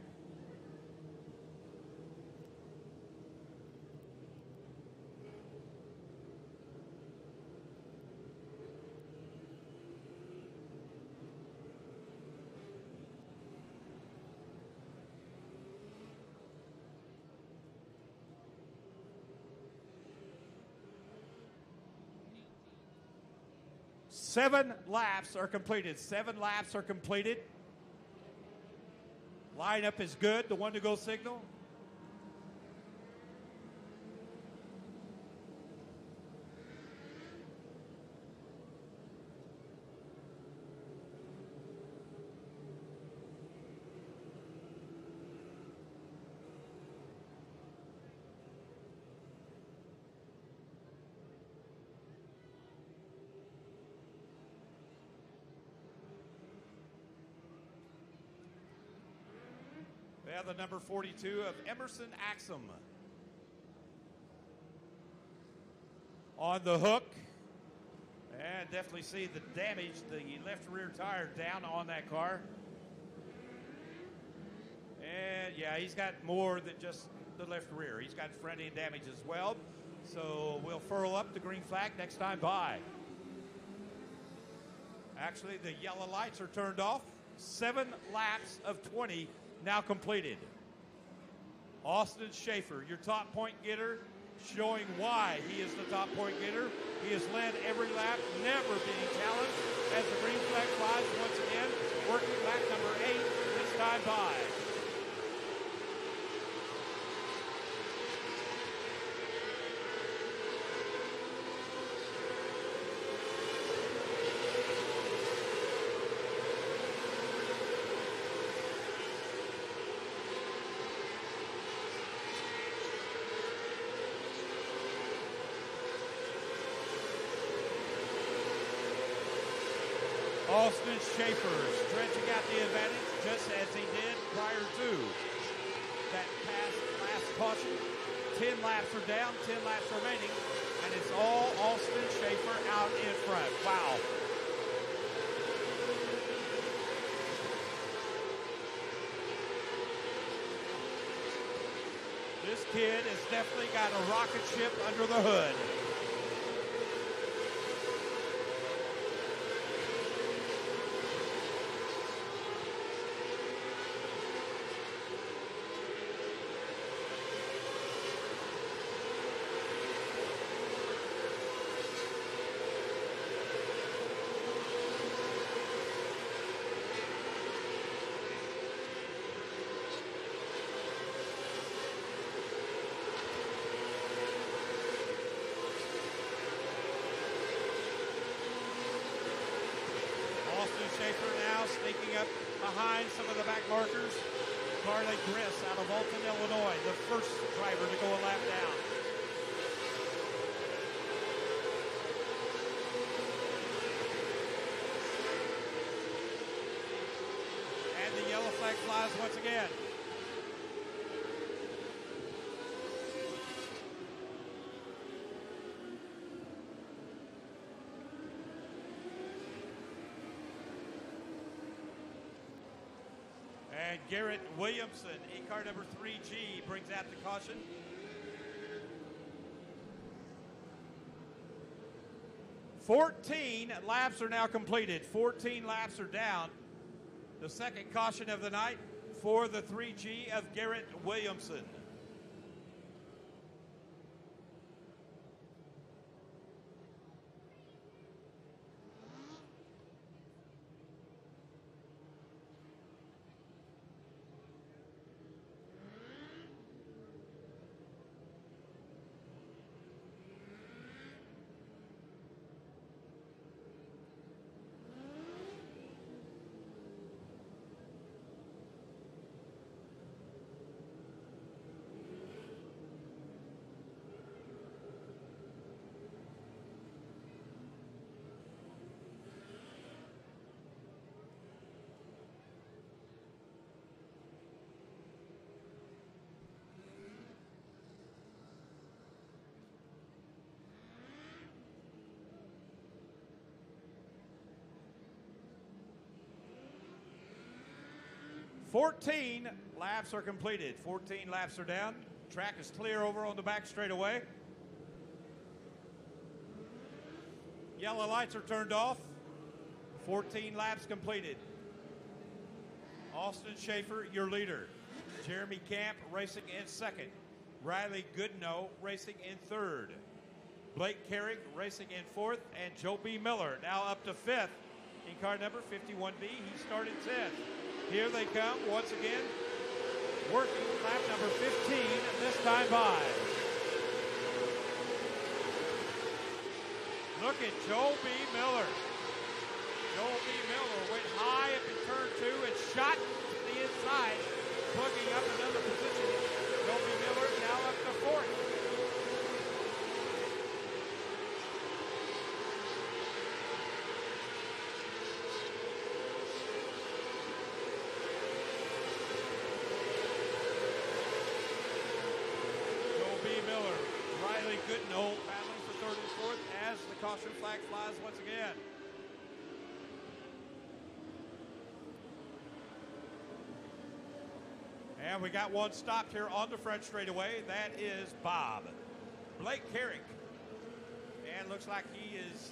S1: Seven laps are completed. 7 laps are completed. Lineup is good. The one to go signal. We have the number 42 of Emerson Axum on the hook. And definitely see the damage, the left rear tire down on that car. And yeah, he's got more than just the left rear. He's got front end damage as well. So we'll furl up the green flag next time by. Actually, the yellow lights are turned off. 7 laps of 20 now completed. Austin Schaefer, your top point getter, showing why he is the top point getter. He has led every lap, never being challenged, as the green flag flies once again, working lap number 8, this time by. Austin Schaefer stretching out the advantage just as he did prior to that last caution. 10 laps are down, 10 laps remaining, and it's all Austin Schaefer out in front. Wow. This kid has definitely got a rocket ship under the hood. Schaefer now sneaking up behind some of the back markers. Carly Griss out of Alton, Illinois, the first driver to go a lap down. And the yellow flag flies once again. And Garrett Williamson, e-car number 3G, brings out the caution. "14 laps are now completed. 14 laps are down. The second caution of the night for the 3G of Garrett Williamson. "14 laps are completed. 14 laps are down. Track is clear over on the back straightaway. Yellow lights are turned off. 14 laps completed. Austin Schaefer, your leader. Jeremy Camp racing in second. Riley Goodnow racing in third. Blake Carrick racing in fourth. And Joe B. Miller now up to fifth in car number 51B. He started 10th. Here they come once again, working lap number 15, this time by. Look at Joe B. Miller. Joe B. Miller went high up in turn 2 and shot to the inside, plugging up another position. Joe B. Miller now up to fourth. Goodnow battling for third and fourth as the caution flag flies once again. And we got one stopped here on the front straightaway. That is Bob. Blake Carrick. And looks like he is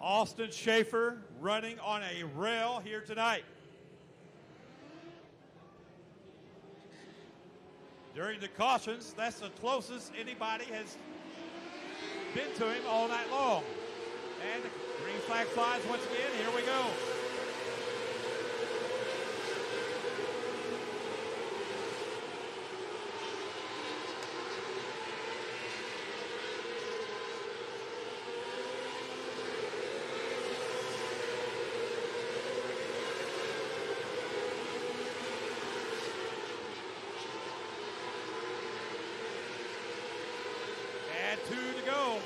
S1: Austin Schaefer running on a rail here tonight. During the cautions, that's the closest anybody has been to him all night long. And the green flag flies once again. Here we go. And 2 to go.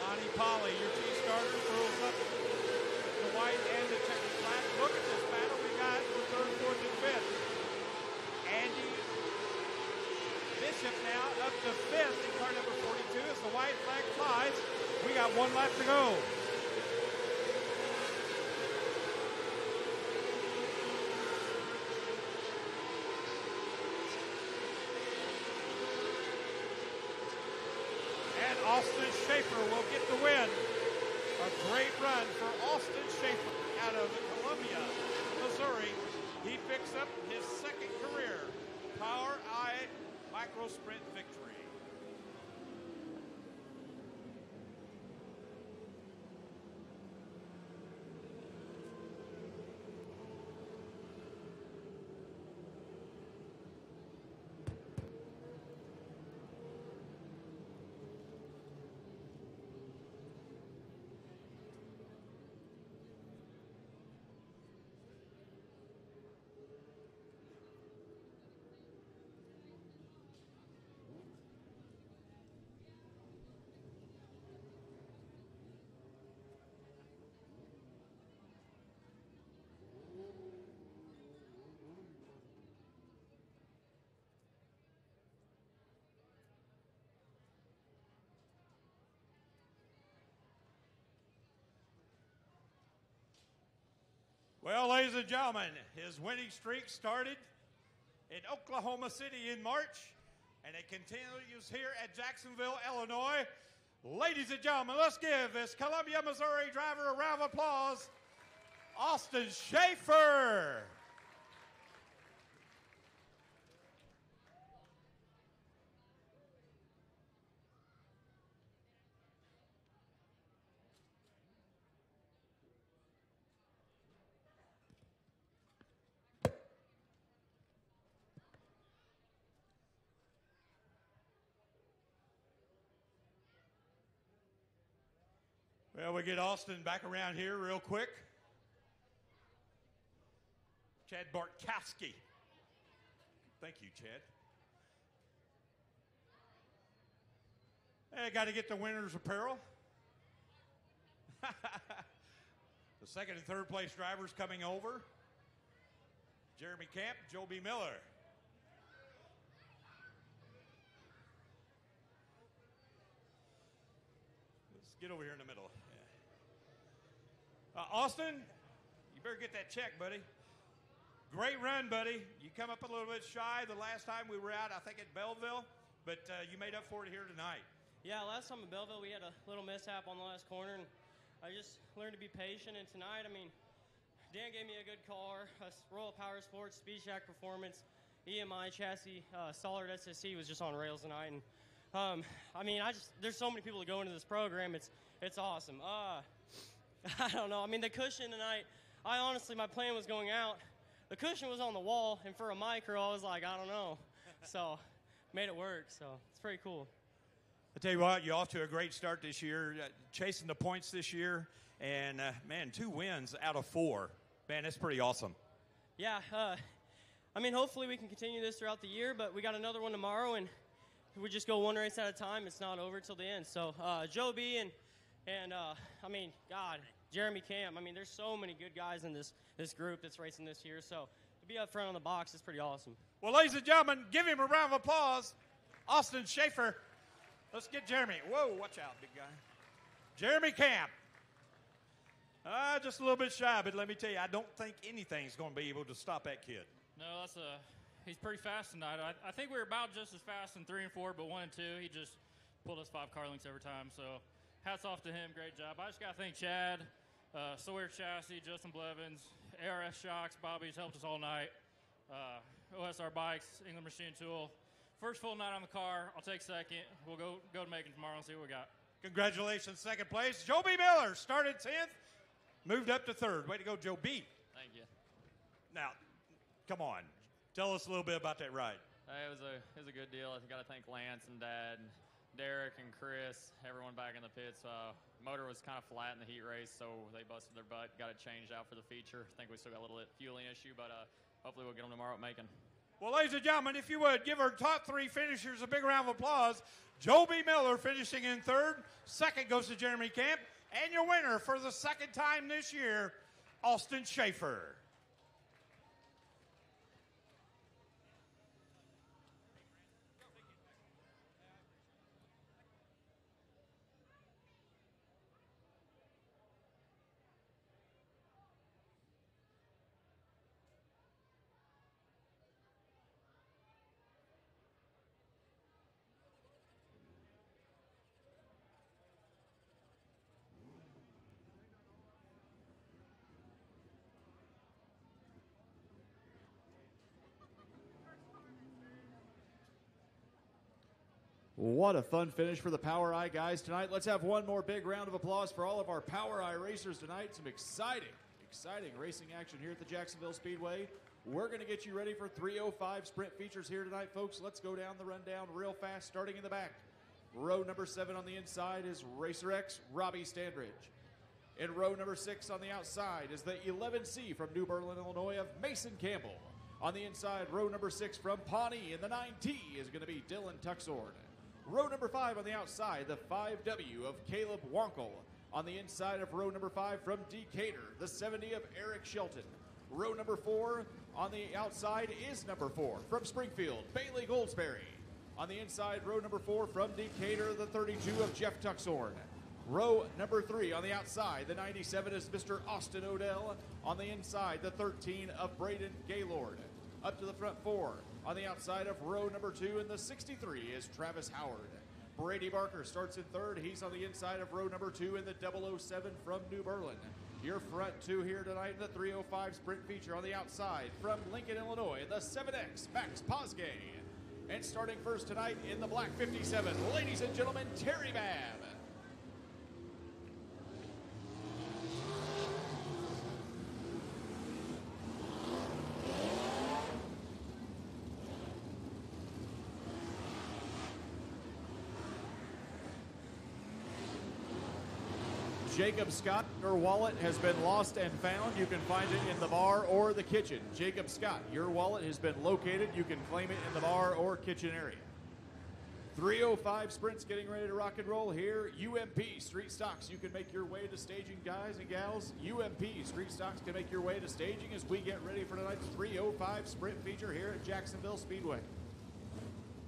S1: Lonnie Polly, your T starter, throws up the white and the checkered flag. Look at this battle we got for 3rd, 4th, and 5th. Andy Bishop now up to 5th in car number 42 as the white flag flies. We got 1 lap to go. And Austin Schaefer will get the win. A great run for Austin Schaefer out of Columbia, Missouri. He picks up his 2nd career Power I Micro Sprint victory. Well, ladies and gentlemen, his winning streak started in Oklahoma City in March, and it continues here at Jacksonville, Illinois. Ladies and gentlemen, let's give this Columbia, Missouri driver a round of applause, Austin Schaefer. Well, we get Austin back around here real quick. Chad Bartkowski. Thank you, Chad. Hey, got to get the winner's apparel. The 2nd and 3rd place drivers coming over. Jeremy Camp, Joe B. Miller. Let's get over here in the middle. Austin, you better get that check, buddy. Great run, buddy. You come up a little bit shy the last time we were out, I think, at Belleville, but you made up for it here tonight.
S4: Yeah, last time in Belleville, we had a little mishap on the last corner, and I just learned to be patient. And tonight, I mean, Dan gave me a good car, a Royal Power Sports, Speed Shack Performance, EMI chassis, Solid SSC was just on rails tonight. And I mean, there's so many people that go into this program. It's awesome. I don't know. I mean, the cushion tonight, honestly, my plan was going out. The cushion was on the wall, and for a micro, I was like, I don't know. So, made it work. So, it's pretty cool.
S1: I tell you what, you're off to a great start this year, chasing the points this year, and, man, 2 wins out of 4. Man, that's pretty awesome.
S4: Yeah. I mean, hopefully we can continue this throughout the year, but we got another one tomorrow, and we just go 1 race at a time. It's not over till the end. So, Joe B. and I mean, God, Jeremy Camp. I mean, there's so many good guys in this group that's racing this year. So to be up front on the box is pretty awesome.
S1: Well, ladies and gentlemen, give him a round of applause. Austin Schaefer. Let's get Jeremy. Whoa, watch out, big guy. Jeremy Camp. Just a little bit shy, but let me tell you, I don't think anything's going to be able to stop that kid.
S6: No, he's pretty fast tonight. I think we were about just as fast in 3 and 4, but 1 and 2, he just pulled us 5 car lengths every time. So hats off to him. Great job. I just got to thank Chad, Sawyer Chassis, Justin Blevins, ARS Shocks, Bobby's helped us all night. OSR Bikes, England Machine Tool. First full night on the car. I'll take second. We'll go to Macon tomorrow and see what we got.
S1: Congratulations, second place. Joe B. Miller started 10th, moved up to 3rd. Way to go, Joe B.
S7: Thank you.
S1: Now, come on. Tell us a little bit about that ride.
S7: It was a good deal. I got to thank Lance and Dad, and Derek and Chris, everyone back in the pits. Motor was kind of flat in the heat race, so they busted their butt. Got it changed out for the feature. I think we still got a little fueling issue, but hopefully we'll get them tomorrow at Macon.
S1: Well, ladies and gentlemen, if you would, give our top 3 finishers a big round of applause. Joe B. Miller finishing in 3rd. 2nd goes to Jeremy Camp. And your winner for the 2nd time this year, Austin Schaefer.
S2: What a fun finish for the Power Eye guys tonight. Let's have one more big round of applause for all of our Power Eye racers tonight. Some exciting racing action here at the Jacksonville Speedway. We're going to get you ready for 305 sprint features here tonight, folks. Let's go down the rundown real fast, starting in the back. Row number 7 on the inside is Racer X, Robbie Standridge. In row number 6 on the outside is the 11C from New Berlin, Illinois of Mason Campbell. On the inside, row number 6 from Pawnee in the 9T is going to be Dylan Tuxord. Row number 5 on the outside, the 5W of Caleb Wankel. On the inside of row number 5 from Decatur, the 70 of Eric Shelton. Row number 4 on the outside is number 4 from Springfield, Bailey Goldsberry. On the inside, row number 4 from Decatur, the 32 of Jeff Tuxhorn. Row number 3 on the outside, the 97 is Mr. Austin Odell. On the inside, the 13 of Braden Gaylord. Up to the front 4. On the outside of row number 2 in the 63 is Travis Howard. Brady Barker starts in 3rd. He's on the inside of row number 2 in the 007 from New Berlin. Your front 2 here tonight in the 305 sprint feature on the outside from Lincoln, Illinois, the 7X Max Posgay. And starting first tonight in the black 57, ladies and gentlemen, Terry Babb. Jacob Scott, your wallet has been lost and found. You can find it in the bar or the kitchen. Jacob Scott, your wallet has been located. You can claim it in the bar or kitchen area. 305 sprints getting ready to rock and roll here. UMP Street Stocks, you can make your way to staging, guys and gals. UMP Street Stocks can make your way to staging as we get ready for tonight's 305 sprint feature here at Jacksonville Speedway.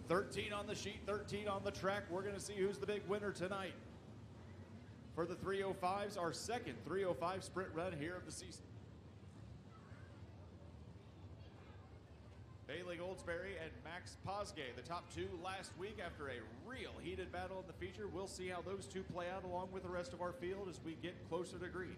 S2: 13 on the sheet, 13 on the track. We're going to see who's the big winner tonight for the 305s, our second 305 sprint run here of the season. Bailey Goldsberry and Max Posgay, the top 2 last week after a real heated battle in the feature. We'll see how those 2 play out along with the rest of our field as we get closer to green.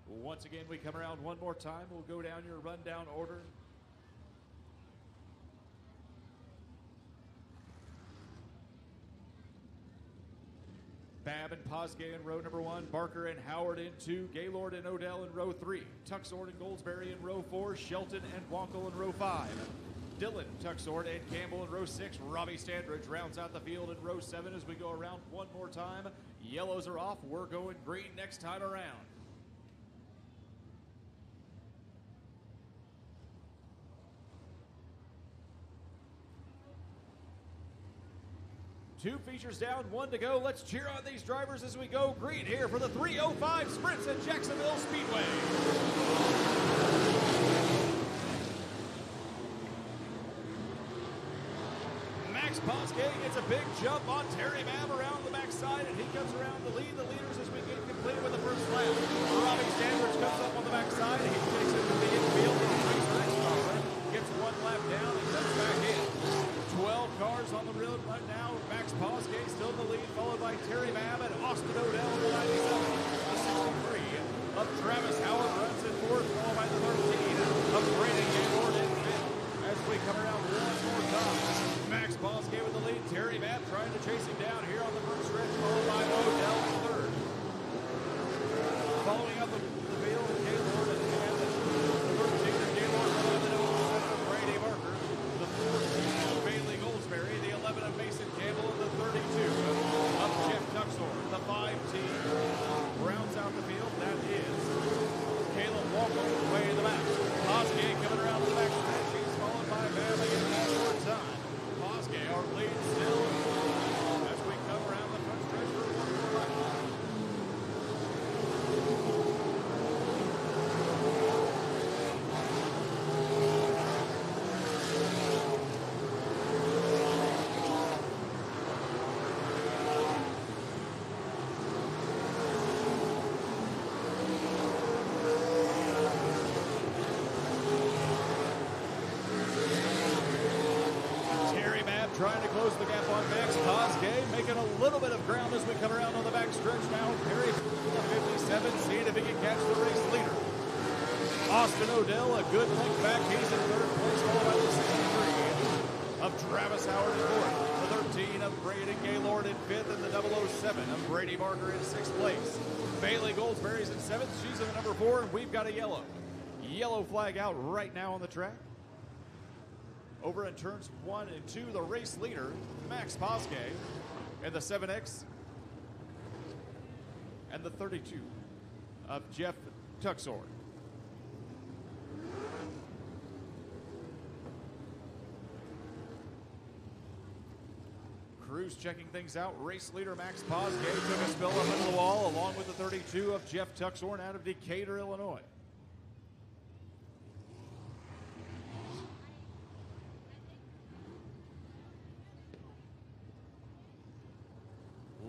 S2: Once again, we come around one more time. We'll go down your rundown order. Babb and Posgay in row number 1, Barker and Howard in 2, Gaylord and Odell in row 3, Tuxord and Goldsberry in row 4, Shelton and Wankel in row 5, Dylan Tuxord and Campbell in row 6, Robbie Standridge rounds out the field in row 7 as we go around one more time. Yellows are off. We're going green next time around. Two features down, 1 to go. Let's cheer on these drivers as we go green here for the 305 sprints at Jacksonville Speedway. Max Posgay gets a big jump on Terry Babb around the backside, and he comes around to lead the leaders as we get completed with the first lap. Robbie Standridge comes up on the backside, and he takes it to the infield, and Racer X in the lead, followed by Terry Babb and Austin Odell in the 97. The 63 of Travis Howard runs in fourth, followed by the 13 of Brandon Gaylord in fifth. As we come around one more time, Max Bosgay with the lead. Terry Babb trying to chase him down here on the first stretch, followed by Odell in third. Following up the field, Gaylord and the 13 of Gaylord, the 11 of Brady Barker, the 14 of Bailey Goldsberry, the 11 of Mason Campbell, and the 32 of Jeff Tuxor. The 5 team rounds out the field. That is Caleb Walker way in the back. Bosgay coming around the back stretch. He's followed by Babb again one more time. Bosgay, our lead still as we come around the front stretch for one more lap. Trying to close the gap on Max Bosgay, making a little bit of ground as we come around on the back stretch now. Perry, the 57, seeing if he can catch the race leader. Austin Odell, a good link back. He's in third place, followed by the 63 of Travis Howard in fourth. The 13 of Braden Gaylord in fifth, and the 007 of Brady Barker in sixth place. Bailey Goldsberry's in seventh. She's in the number 4, and we've got a yellow. Yellow flag out right now on the track. Over in turns 1 and 2, the race leader, Max Bosgay, and the 7X, and the 32 of Jeff Tuxor. Cruz checking things out. Race leader Max Bosgay took a spill up into the wall, along with the 32 of Jeff Tuxor out of Decatur, Illinois.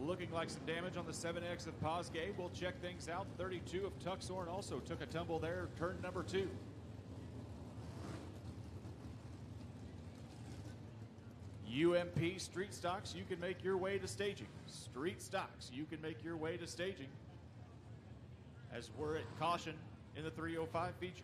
S2: Looking like some damage on the 7X of Bosgay. We'll check things out. 32 of Tuxor also took a tumble there, turn number 2. UMP Street Stocks, you can make your way to staging. Street Stocks, you can make your way to staging. As we're at caution in the 305 feature.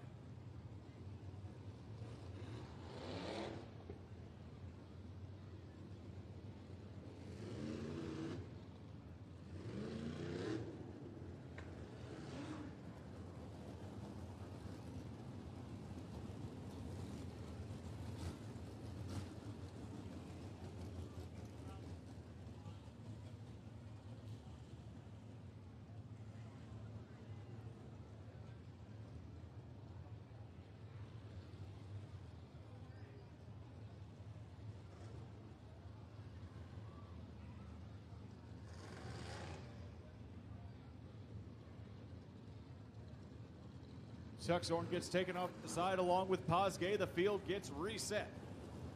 S2: Tuxhorn gets taken off the side along with Bosgay. The field gets reset.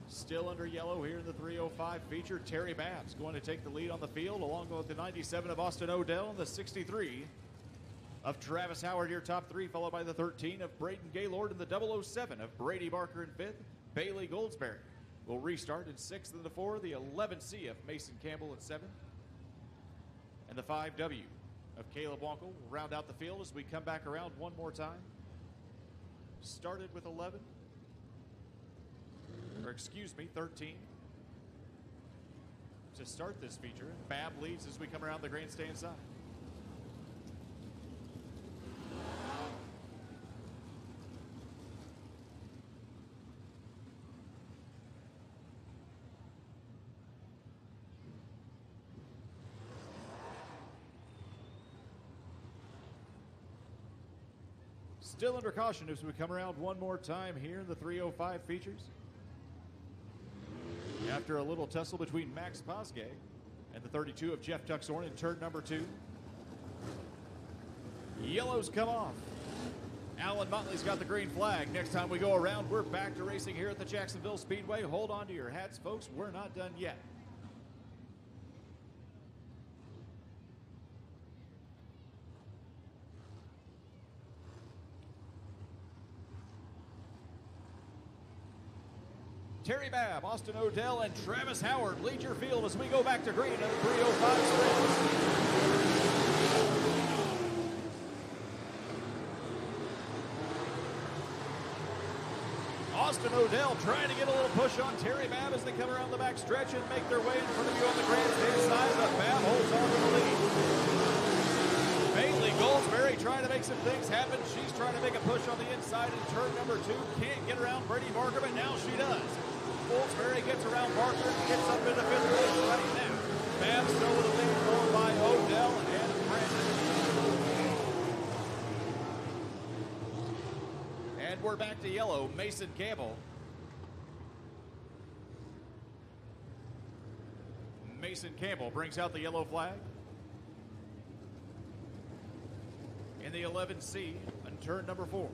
S2: Still under yellow here in the 305 feature. Terry Babb's going to take the lead on the field along with the 97 of Austin Odell and the 63 of Travis Howard here top 3, followed by the 13 of Braden Gaylord and the 007 of Brady Barker in 5th. Bailey Goldsberry will restart in 6th and the 4. The 11C of Mason Campbell in 7th. And the 5W of Caleb Wonkel will round out the field as we come back around one more time. Started with 11, or excuse me, 13 to start this feature. Babb leads as we come around the grandstand side. Still under caution as we come around one more time here in the 305 features. After a little tussle between Max Bosgay and the 32 of Jeff Tuxhorn in turn number 2. Yellows come off. Alan Motley's got the green flag. Next time we go around, we're back to racing here at the Jacksonville Speedway. Hold on to your hats, folks. We're not done yet. Terry Babb, Austin Odell, and Travis Howard lead your field as we go back to green in the 305 sprint. Austin Odell trying to get a little push on Terry Babb as they come around the back stretch and make their way in front of you on the grandstand side, but Babb holds on to the lead. Bailey Goldsberry trying to make some things happen. She's trying to make a push on the inside in turn number 2. Can't get around Brady Barker, but now she does. Goldsberry gets around Barker and gets up into 5th place right now. Babb still with a lead followed by Odell and Brandon. And we're back to yellow. Mason Campbell. Mason Campbell brings out the yellow flag. In the 11C on turn number 4.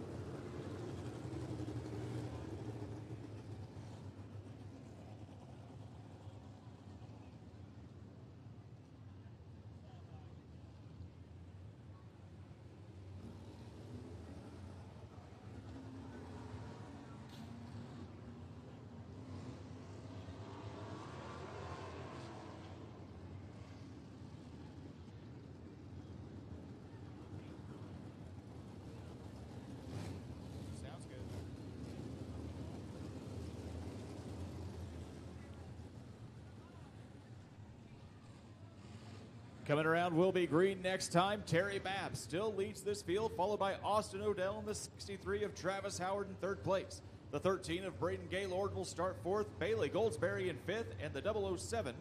S2: Coming around will be green next time. Terry Babb still leads this field, followed by Austin Odell in the 63 of Travis Howard in 3rd place. The 13 of Braden Gaylord will start 4th. Bailey Goldsberry in 5th, and the 007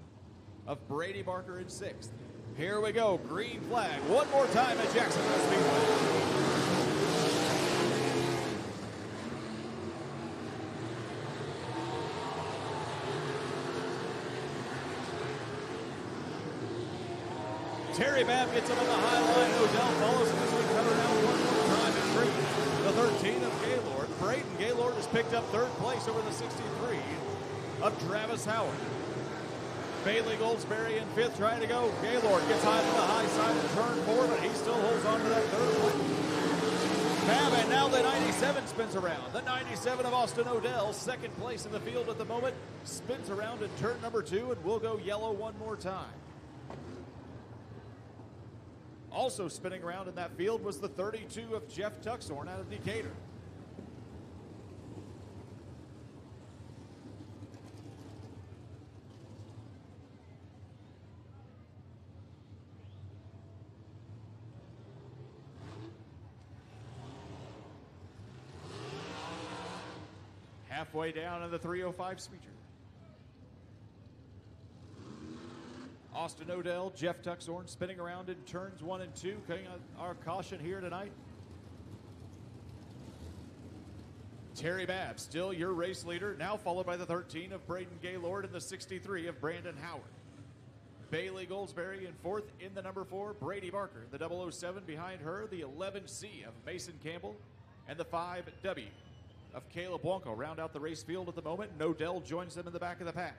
S2: of Brady Barker in 6th. Here we go, green flag one more time at Jacksonville Speedway. Terry Babb gets him on the high line. Odell follows him as we come around one more time in green. The 13 of Gaylord. Braden Gaylord has picked up 3rd place over the 63 of Travis Howard. Bailey Goldsberry in 5th trying to go. Gaylord gets high on the high side of turn 4, but he still holds on to that 3rd place. Babb, and now the 97 spins around. The 97 of Austin Odell, 2nd place in the field at the moment, spins around in turn number 2 and will go yellow one more time. Also spinning around in that field was the 32 of Jeff Tuxhorn out of Decatur. Halfway down in the 305 feature. Austin Odell, Jeff Tuxhorn spinning around in turns 1 and 2, cutting our caution here tonight. Terry Babb, still your race leader, now followed by the 13 of Braden Gaylord and the 63 of Brandon Howard. Bailey Goldsberry in 4th in the number 4, Brady Barker, the 007 behind her, the 11C of Mason Campbell, and the 5W of Caleb Blanco round out the race field at the moment. Odell joins them in the back of the pack.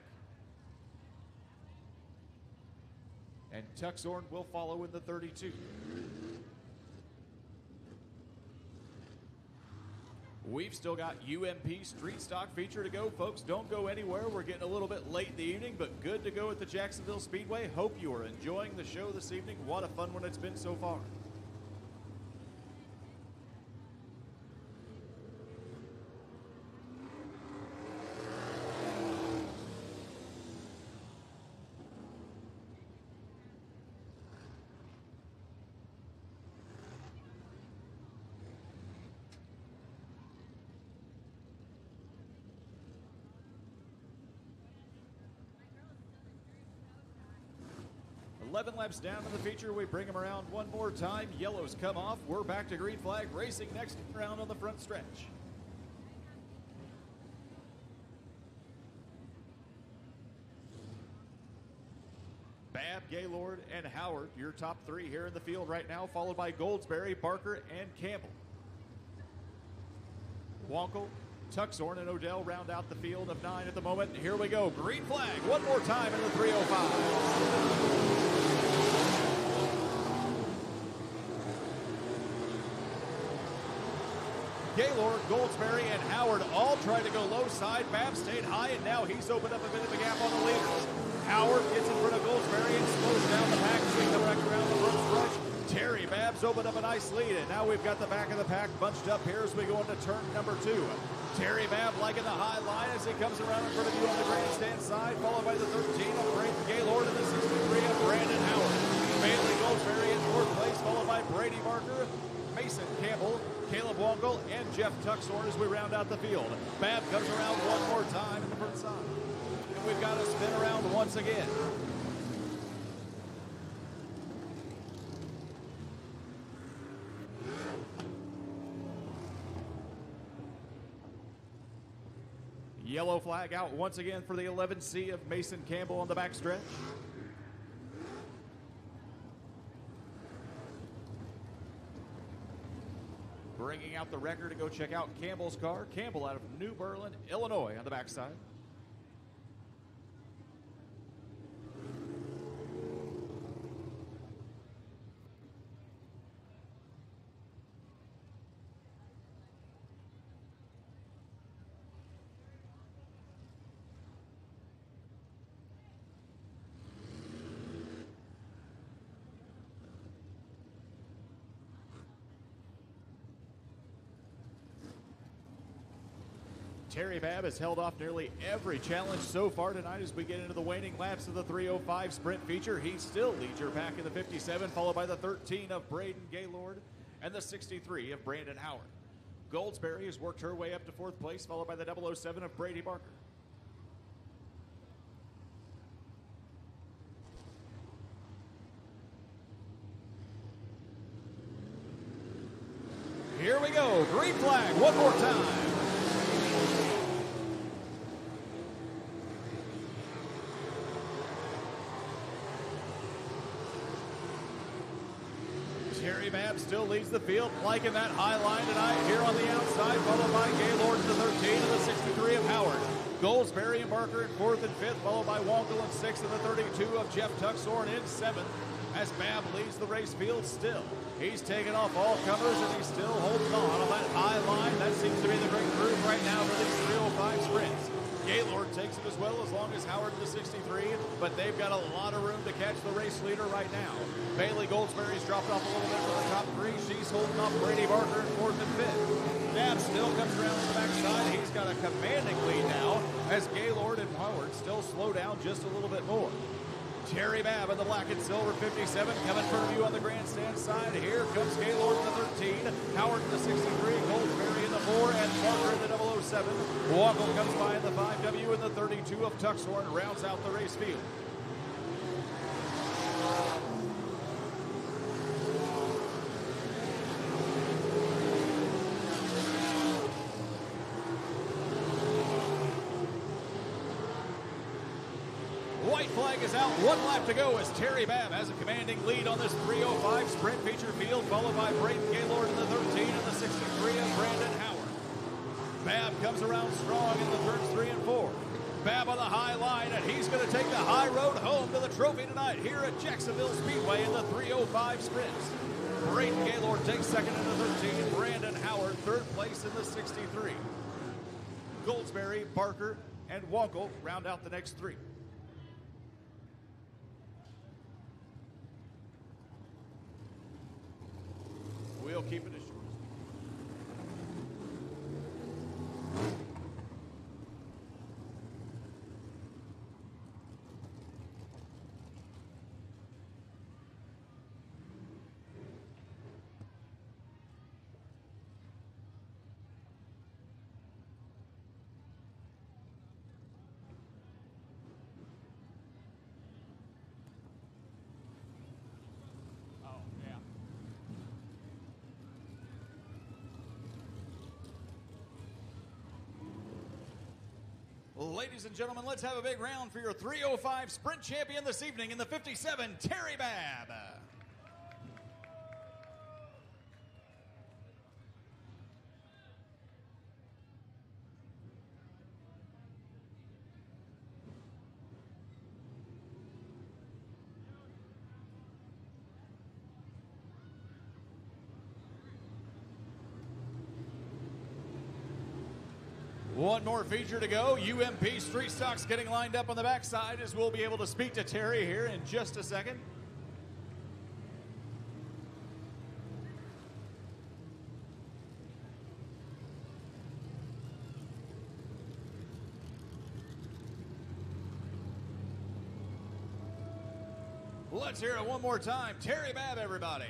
S2: And Tuxhorn will follow in the 32. We've still got UMP Street Stock feature to go, folks. Don't go anywhere. We're getting a little bit late in the evening, but good to go at the Jacksonville Speedway. Hope you are enjoying the show this evening. What a fun one it's been so far. Eleven laps down in the feature. We bring them around one more time. Yellows come off. We're back to green flag racing next round on the front stretch. Babb, Gaylord, and Howard, your top 3 here in the field right now, followed by Goldsberry, Barker, and Campbell. Wonkel, Tuxhorn, and Odell round out the field of 9 at the moment. Here we go. Green flag one more time in the 305. Gaylord, Goldsberry, and Howard all tried to go low side. Babb stayed high, and now he's opened up a bit of a gap on the leaders. Howard gets in front of Goldsberry and slows down the pack as we come back around the front stretch. Terry Babb's opened up a nice lead, and now we've got the back of the pack bunched up here as we go into turn number 2. Terry Babb liking the high line as he comes around in front of you on the grandstand side, followed by the 13 of Braden Gaylord and the 63 of Brandon Howard. Bailey Goldsberry in 4th place, followed by Brady Barker, Mason Campbell, Caleb Wongle, and Jeff Tuxhorn as we round out the field. Babb comes around one more time in the front side. And we've got a spin around once again. Yellow flag out once again for the 11C of Mason Campbell on the backstretch. Bringing out the record to go check out Campbell's car. Campbell out of New Berlin, Illinois on the backside. Terry Babb has held off nearly every challenge so far tonight as we get into the waning laps of the 305 sprint feature. He still leads your pack in the 57, followed by the 13 of Braden Gaylord and the 63 of Brandon Howard. Goldsberry has worked her way up to 4th place, followed by the 007 of Brady Barker. Here we go, green flag one more time. Terry Babb still leads the field, liking that high line tonight here on the outside, followed by Gaylord in the 13 and the 63 of Howard. Goldsberry and Barker in 4th and 5th, followed by Wongle in 6th and the 32 of Jeff Tuxhorn in 7th. As Babb leads the race field still. He's taken off all comers and he's still holding on that high line. That seems to be the great groove right now for these 305 sprints. Gaylord takes it as well as long as Howard in the 63, but they've got a lot of room to catch the race leader right now. Bailey Goldsberry's dropped off a little bit from the top 3. She's holding off Brady Barker in 4th and 5th. Babb still comes around to the backside. He's got a commanding lead now as Gaylord and Howard still slow down just a little bit more. Terry Babb in the black and silver 57 coming in front of you on the grandstand side. Here comes Gaylord in the 13, Howard in the 63, Goldsberry in the 4, and Barker in the 007. Wongle comes by in the 5W and the 32 of Tuxhorn rounds out the race field. White flag is out. 1 lap to go as Terry Babb has a commanding lead on this 305 sprint feature field, followed by Braden Gaylord in the 13 and the 63 of Brandon Howard. Babb comes around strong in the turns 3 and 4. Babb on the high line, and he's going to take the high road home to the trophy tonight here at Jacksonville Speedway in the 305 sprints. Braden Gaylord takes 2nd in the 13. Brandon Howard 3rd place in the 63. Goldsberry, Barker, and Wongle round out the next 3. We'll keep it as short as Ladies and gentlemen, let's have a big round for your 305 sprint champion this evening in the 57, Terry Babb. One more feature to go. UMP Street Stocks getting lined up on the backside, as we'll be able to speak to Terry here in just a second. Let's hear it one more time. Terry Babb, everybody.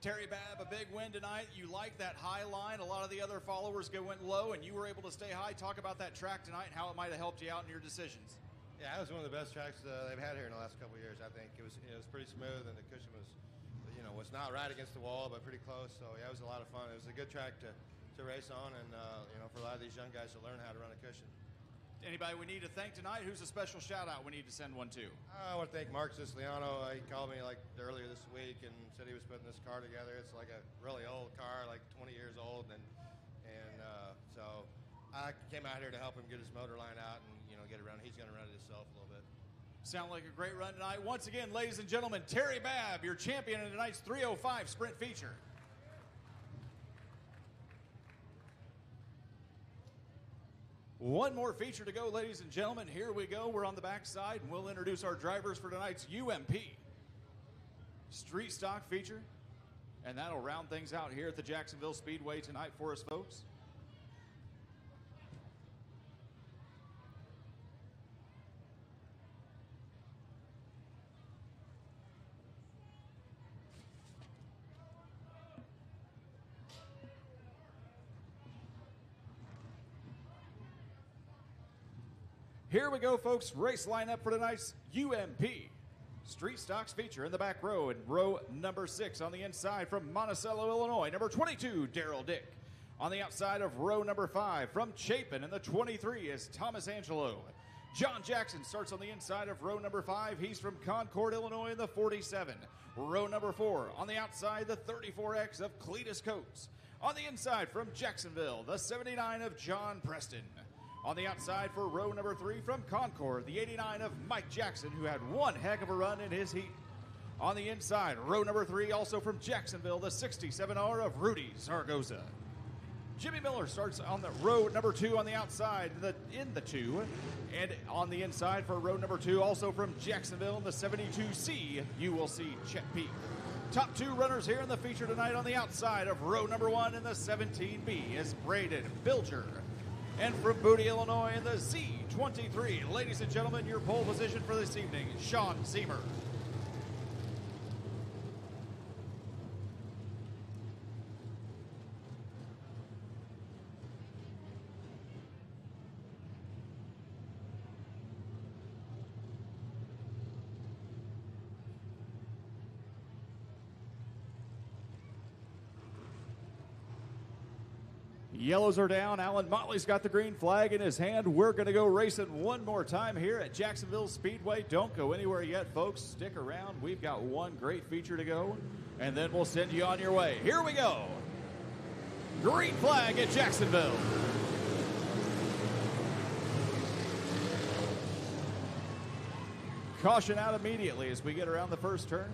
S2: Terry Babb, a big win tonight. You like that high line. A lot of the other followers went low, and you were able to stay high. Talk about that track tonight and how it might have helped you out in your decisions.
S8: Yeah, it was one of the best tracks they've had here in the last couple of years. I think it was pretty smooth, and the cushion was not right against the wall, but pretty close. So yeah, it was a lot of fun. It was a good track to race on, and for a lot of these young guys to learn how to run a cushion.
S2: Anybody we need to thank tonight? Who's a special shout out we need to send one to?
S8: I want to thank Mark Siciliano. He called me earlier this week and said he was putting this car together. It's like a really old car, like 20 years old, and so I came out here to help him get his motor line out and get it running. He's going to run it himself a little bit.
S2: Sound like a great run tonight. Once again, ladies and gentlemen, Terry Babb, your champion in tonight's 305 sprint feature. One more feature to go, ladies and gentlemen. Here we go. We're on the backside, and we'll introduce our drivers for tonight's UMP Street Stock feature. And that'll round things out here at the Jacksonville Speedway tonight for us, folks. Here we go, folks. Race lineup for tonight's UMP Street Stocks feature. In the back row, in row number 6 on the inside from Monticello, Illinois, number 22, Daryl Dick. On the outside of row number 5 from Chapin in the 23 is Thomas Angelo. John Jackson starts on the inside of row number 5. He's from Concord, Illinois in the 47. Row number 4 on the outside, the 34X of Cletus Coates. On the inside from Jacksonville, the 79 of John Preston. On the outside for row number 3 from Concord, the 89 of Mike Jackson, who had one heck of a run in his heat. On the inside, row number 3, also from Jacksonville, the 67R of Rudy Zaragoza. Jimmy Miller starts on the row number 2 on the outside, in the 2. And on the inside for row number 2, also from Jacksonville in the 72C, you will see Chet Peak. Top 2 runners here in the feature tonight on the outside of row number 1 in the 17B is Braden Bilger. And from Booty, Illinois, in the Z23, ladies and gentlemen, your pole position for this evening, Sean Seymour. Yellows are down. Alan Motley's got the green flag in his hand. We're going to go racing one more time here at Jacksonville Speedway. Don't go anywhere yet, folks. Stick around. We've got one great feature to go, and then we'll send you on your way. Here we go. Green flag at Jacksonville. Caution out immediately as we get around the first turn.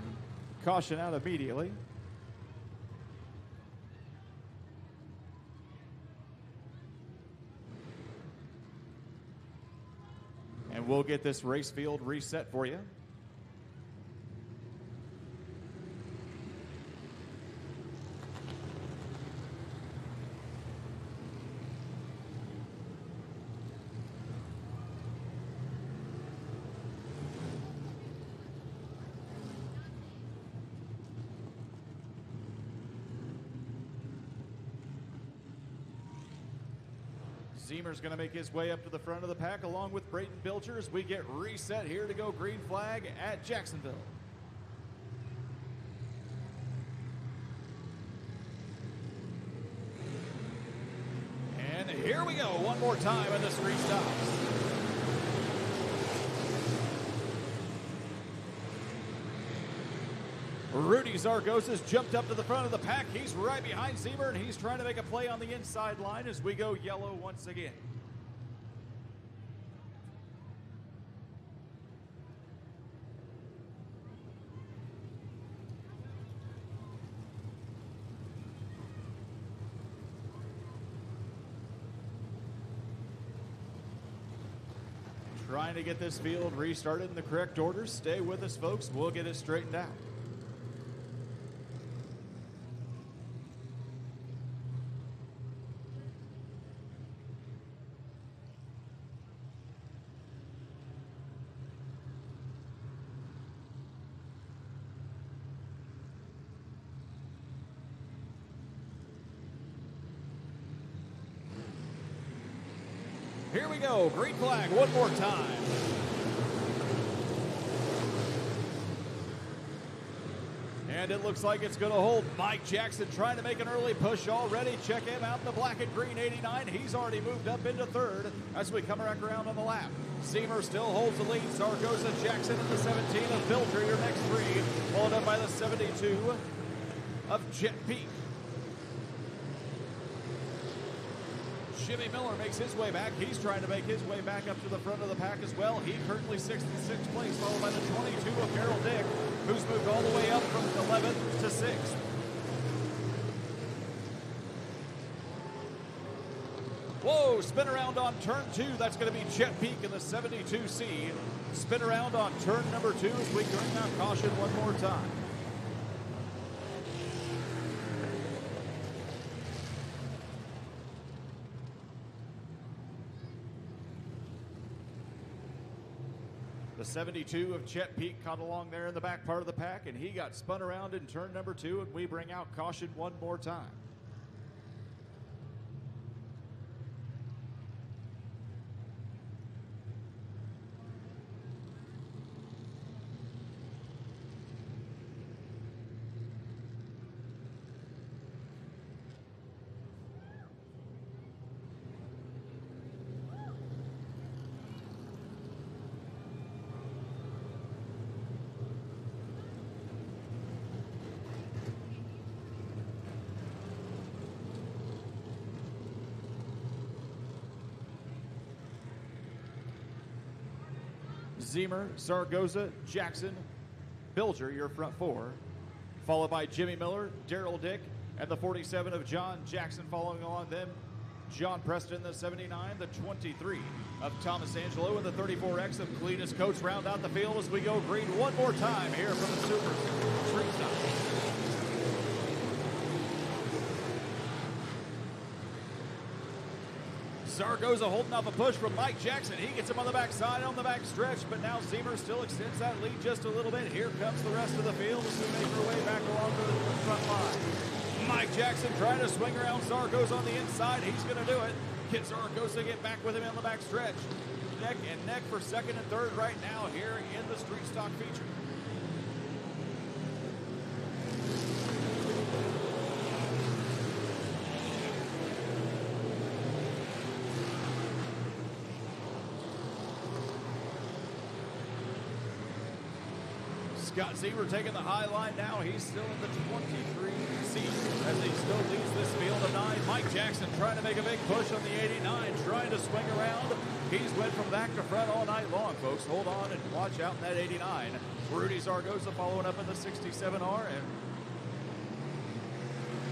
S2: Caution out immediately. And we'll get this race field reset for you. Zemer's going to make his way up to the front of the pack along with Brayton Bilger as we get reset here to go green flag at Jacksonville. And here we go, one more time in the street stops. Rudy Zaragoza's jumped up to the front of the pack. He's right behind Zemer, and he's trying to make a play on the inside line as we go yellow once again. Trying to get this field restarted in the correct order. Stay with us, folks. We'll get it straightened out. Here we go, green flag one more time. And it looks like it's going to hold. Mike Jackson trying to make an early push already. Check him out in the black and green 89. He's already moved up into third as we come back around on the lap. Zemer still holds the lead. Zaragoza, Jackson in the 17 of Bilger, your next three, followed up by the 72 of Jet Peak. Jimmy Miller makes his way back. He's trying to make his way back up to the front of the pack as well. He currently 66th place, followed by the 22 of Carroll Dick, who's moved all the way up from 11th to 6th. Whoa, spin around on turn 2. That's going to be Jet Peak in the 72C. Spin around on turn number 2 as we bring out caution one more time. The 72 of Chet Peak caught along there in the back part of the pack, and he got spun around in turn number 2, and we bring out caution one more time. Zemer, Zaragoza, Jackson, Bilger, your front four, followed by Jimmy Miller, Darrell Dick, and the 47 of John Jackson following along them. John Preston, the 79, the 23 of Thomas Angelo, and the 34X of Cletus Coates round out the field as we go green one more time here from the Super Street Stop. Zaragoza holding off a push from Mike Jackson. He gets him on the backside on the back stretch, but now Zemer still extends that lead just a little bit. Here comes the rest of the field as we make our way back along to the front line. Mike Jackson trying to swing around Zaragoza on the inside. He's going to do it. Can Zaragoza get back with him on the back stretch? Neck and neck for second and third right now here in the Street Stock feature. Scott Zemer taking the high line now. He's still in the 23 seat as he still leads this field of 9. Mike Jackson trying to make a big push on the 89, trying to swing around. He's went from back to front all night long, folks. Hold on and watch out in that 89. Rudy Zaragoza following up in the 67R, and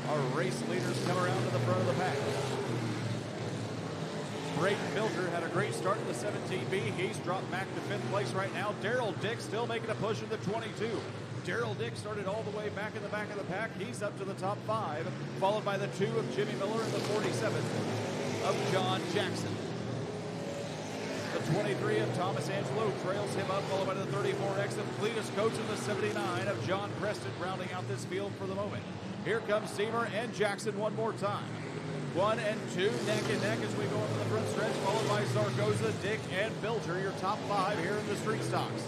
S2: our race leaders come around to the front of the pack. Brayton Bilger had a great start in the 17B. He's dropped back to 5th place right now. Darrell Dick still making a push in the 22. Darrell Dick started all the way back in the back of the pack. He's up to the top 5, followed by the 2 of Jimmy Miller and the 47 of John Jackson. The 23 of Thomas Angelo trails him up, followed by the 34X of Cletus Coates and the 79 of John Preston rounding out this field for the moment. Here comes Zemer and Jackson one more time. 1 and 2, neck and neck as we go into the front stretch, followed by Zaragoza, Dick, and Bilger, your top 5 here in the street stocks.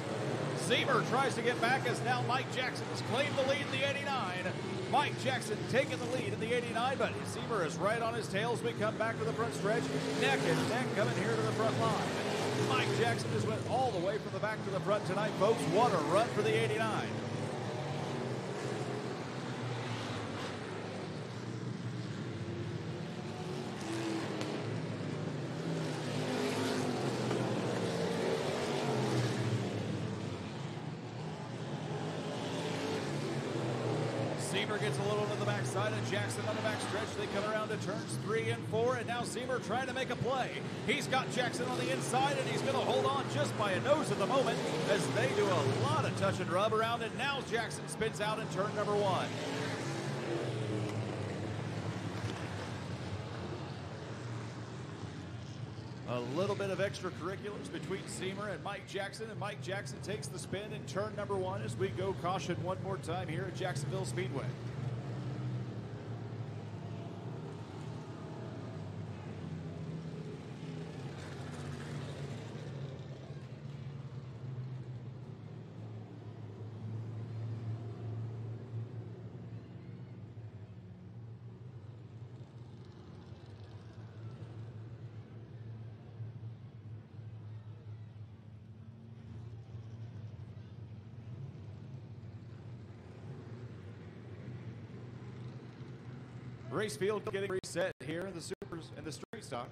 S2: Zemer tries to get back as now Mike Jackson has claimed the lead in the 89. Mike Jackson taking the lead in the 89, but Zemer is right on his tail as we come back to the front stretch. Neck and neck coming here to the front line. Mike Jackson has went all the way from the back to the front tonight, folks. What a run for the 89. Zemer gets a little to the backside of Jackson on the back stretch. They come around to turns 3 and 4, and now Zemer trying to make a play. He's got Jackson on the inside, and he's going to hold on just by a nose at the moment as they do a lot of touch and rub around, and now Jackson spins out in turn number 1. A little bit of extracurriculars between Zemer and Mike Jackson takes the spin in turn number 1 as we go caution one more time here at Jacksonville Speedway. Race field getting reset here in the supers and the street stock.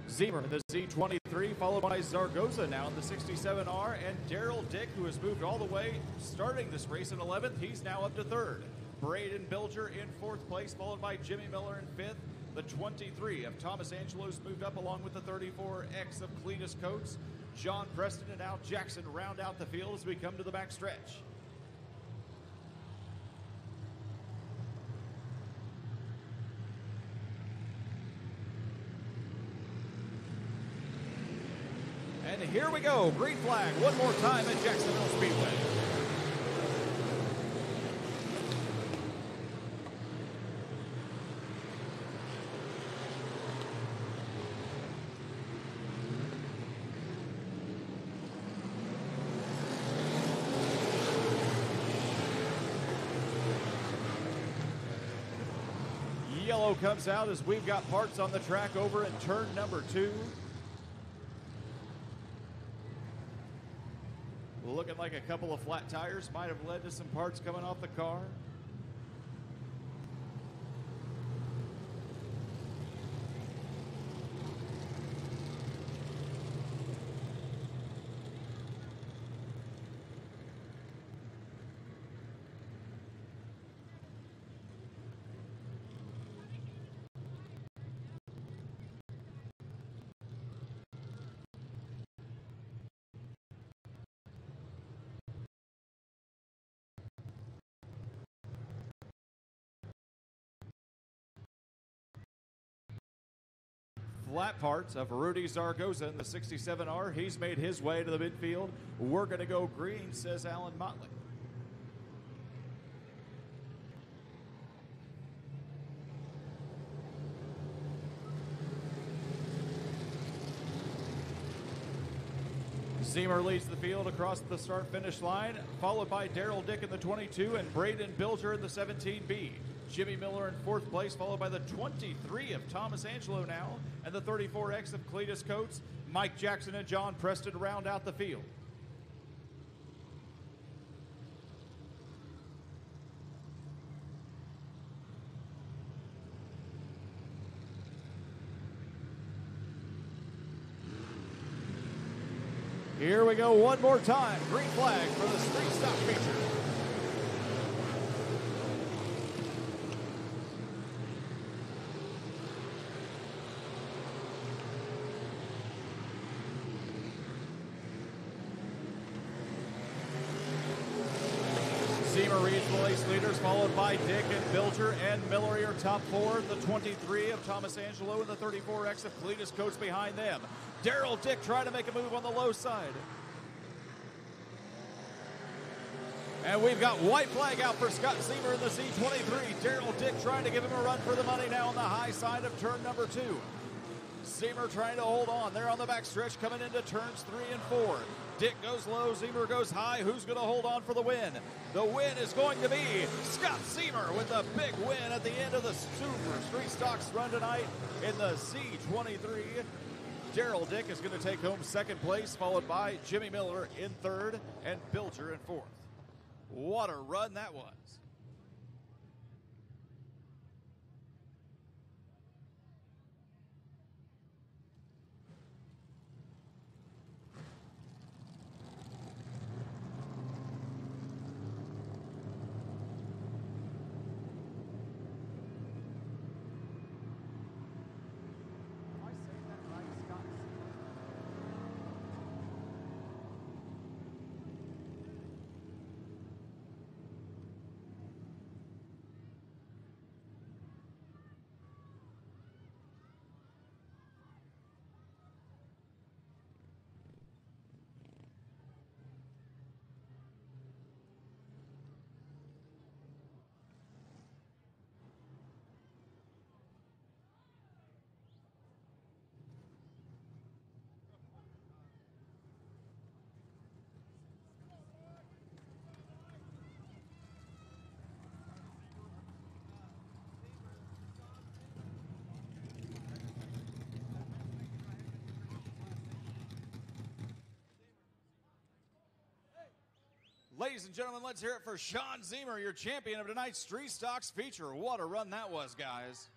S2: Zemer in the Z23, followed by Zaragoza now in the 67R, and Daryl Dick, who has moved all the way, starting this race in 11th. He's now up to 3rd. Braden Bilger in 4th place, followed by Jimmy Miller in 5th. The 23 of Thomas Angelos moved up along with the 34X of Cletus Coates. John Preston and Al Jackson round out the field as we come to the back stretch. And here we go, green flag one more time at Jacksonville Speedway. Yellow comes out as we've got parts on the track over in turn number 2. Looking like a couple of flat tires might have led to some parts coming off the car. Flat parts of Rudy Zaragoza in the 67R. He's made his way to the midfield. We're going to go green, says Alan Motley. Zemer leads the field across the start-finish line, followed by Daryl Dick in the 22 and Braden Bilger in the 17B. Jimmy Miller in 4th place, followed by the 23 of Thomas Angelo now, and the 34X of Cletus Coates. Mike Jackson and John Preston round out the field. Here we go one more time. Green flag for the street stock feature. Zemer reads the race leaders, followed by Dick and Bilger and Miller, your top 4. The 23 of Thomas Angelo and the 34X of Cletus Coates behind them. Daryl Dick trying to make a move on the low side. And we've got white flag out for Scott Siemer in the C23. Daryl Dick trying to give him a run for the money now on the high side of turn number 2. Siemer trying to hold on. They're on the backstretch coming into turns 3 and 4. Dick goes low, Siemer goes high. Who's going to hold on for the win? The win is going to be Scott Siemer with a big win at the end of the Super Street Stocks run tonight in the C23. Daryl Dick is going to take home second place, followed by Jimmy Miller in third and Bilger in fourth. What a run that was. Ladies and gentlemen, let's hear it for Sean Siemer, your champion of tonight's Street Stocks feature. What a run that was, guys.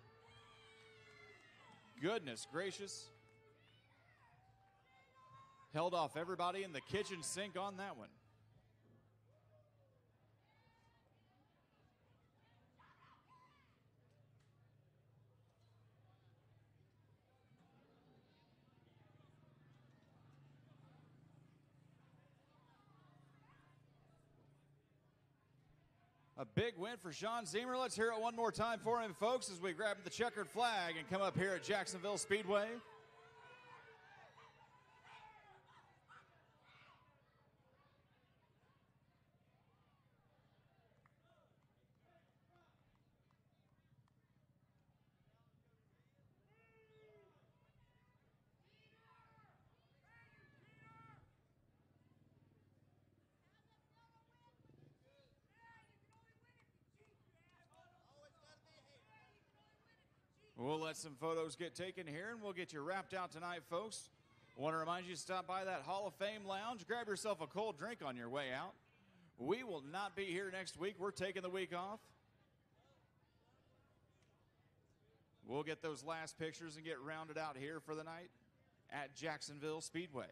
S2: Goodness gracious. Held off everybody in the kitchen sink on that one. A big win for Sean Siemer. Let's hear it one more time for him, folks, as we grab the checkered flag and come up here at Jacksonville Speedway. We'll let some photos get taken here, and we'll get you wrapped out tonight, folks. I want to remind you to stop by that Hall of Fame lounge. Grab yourself a cold drink on your way out. We will not be here next week. We're taking the week off. We'll get those last pictures and get rounded out here for the night at Jacksonville Speedway.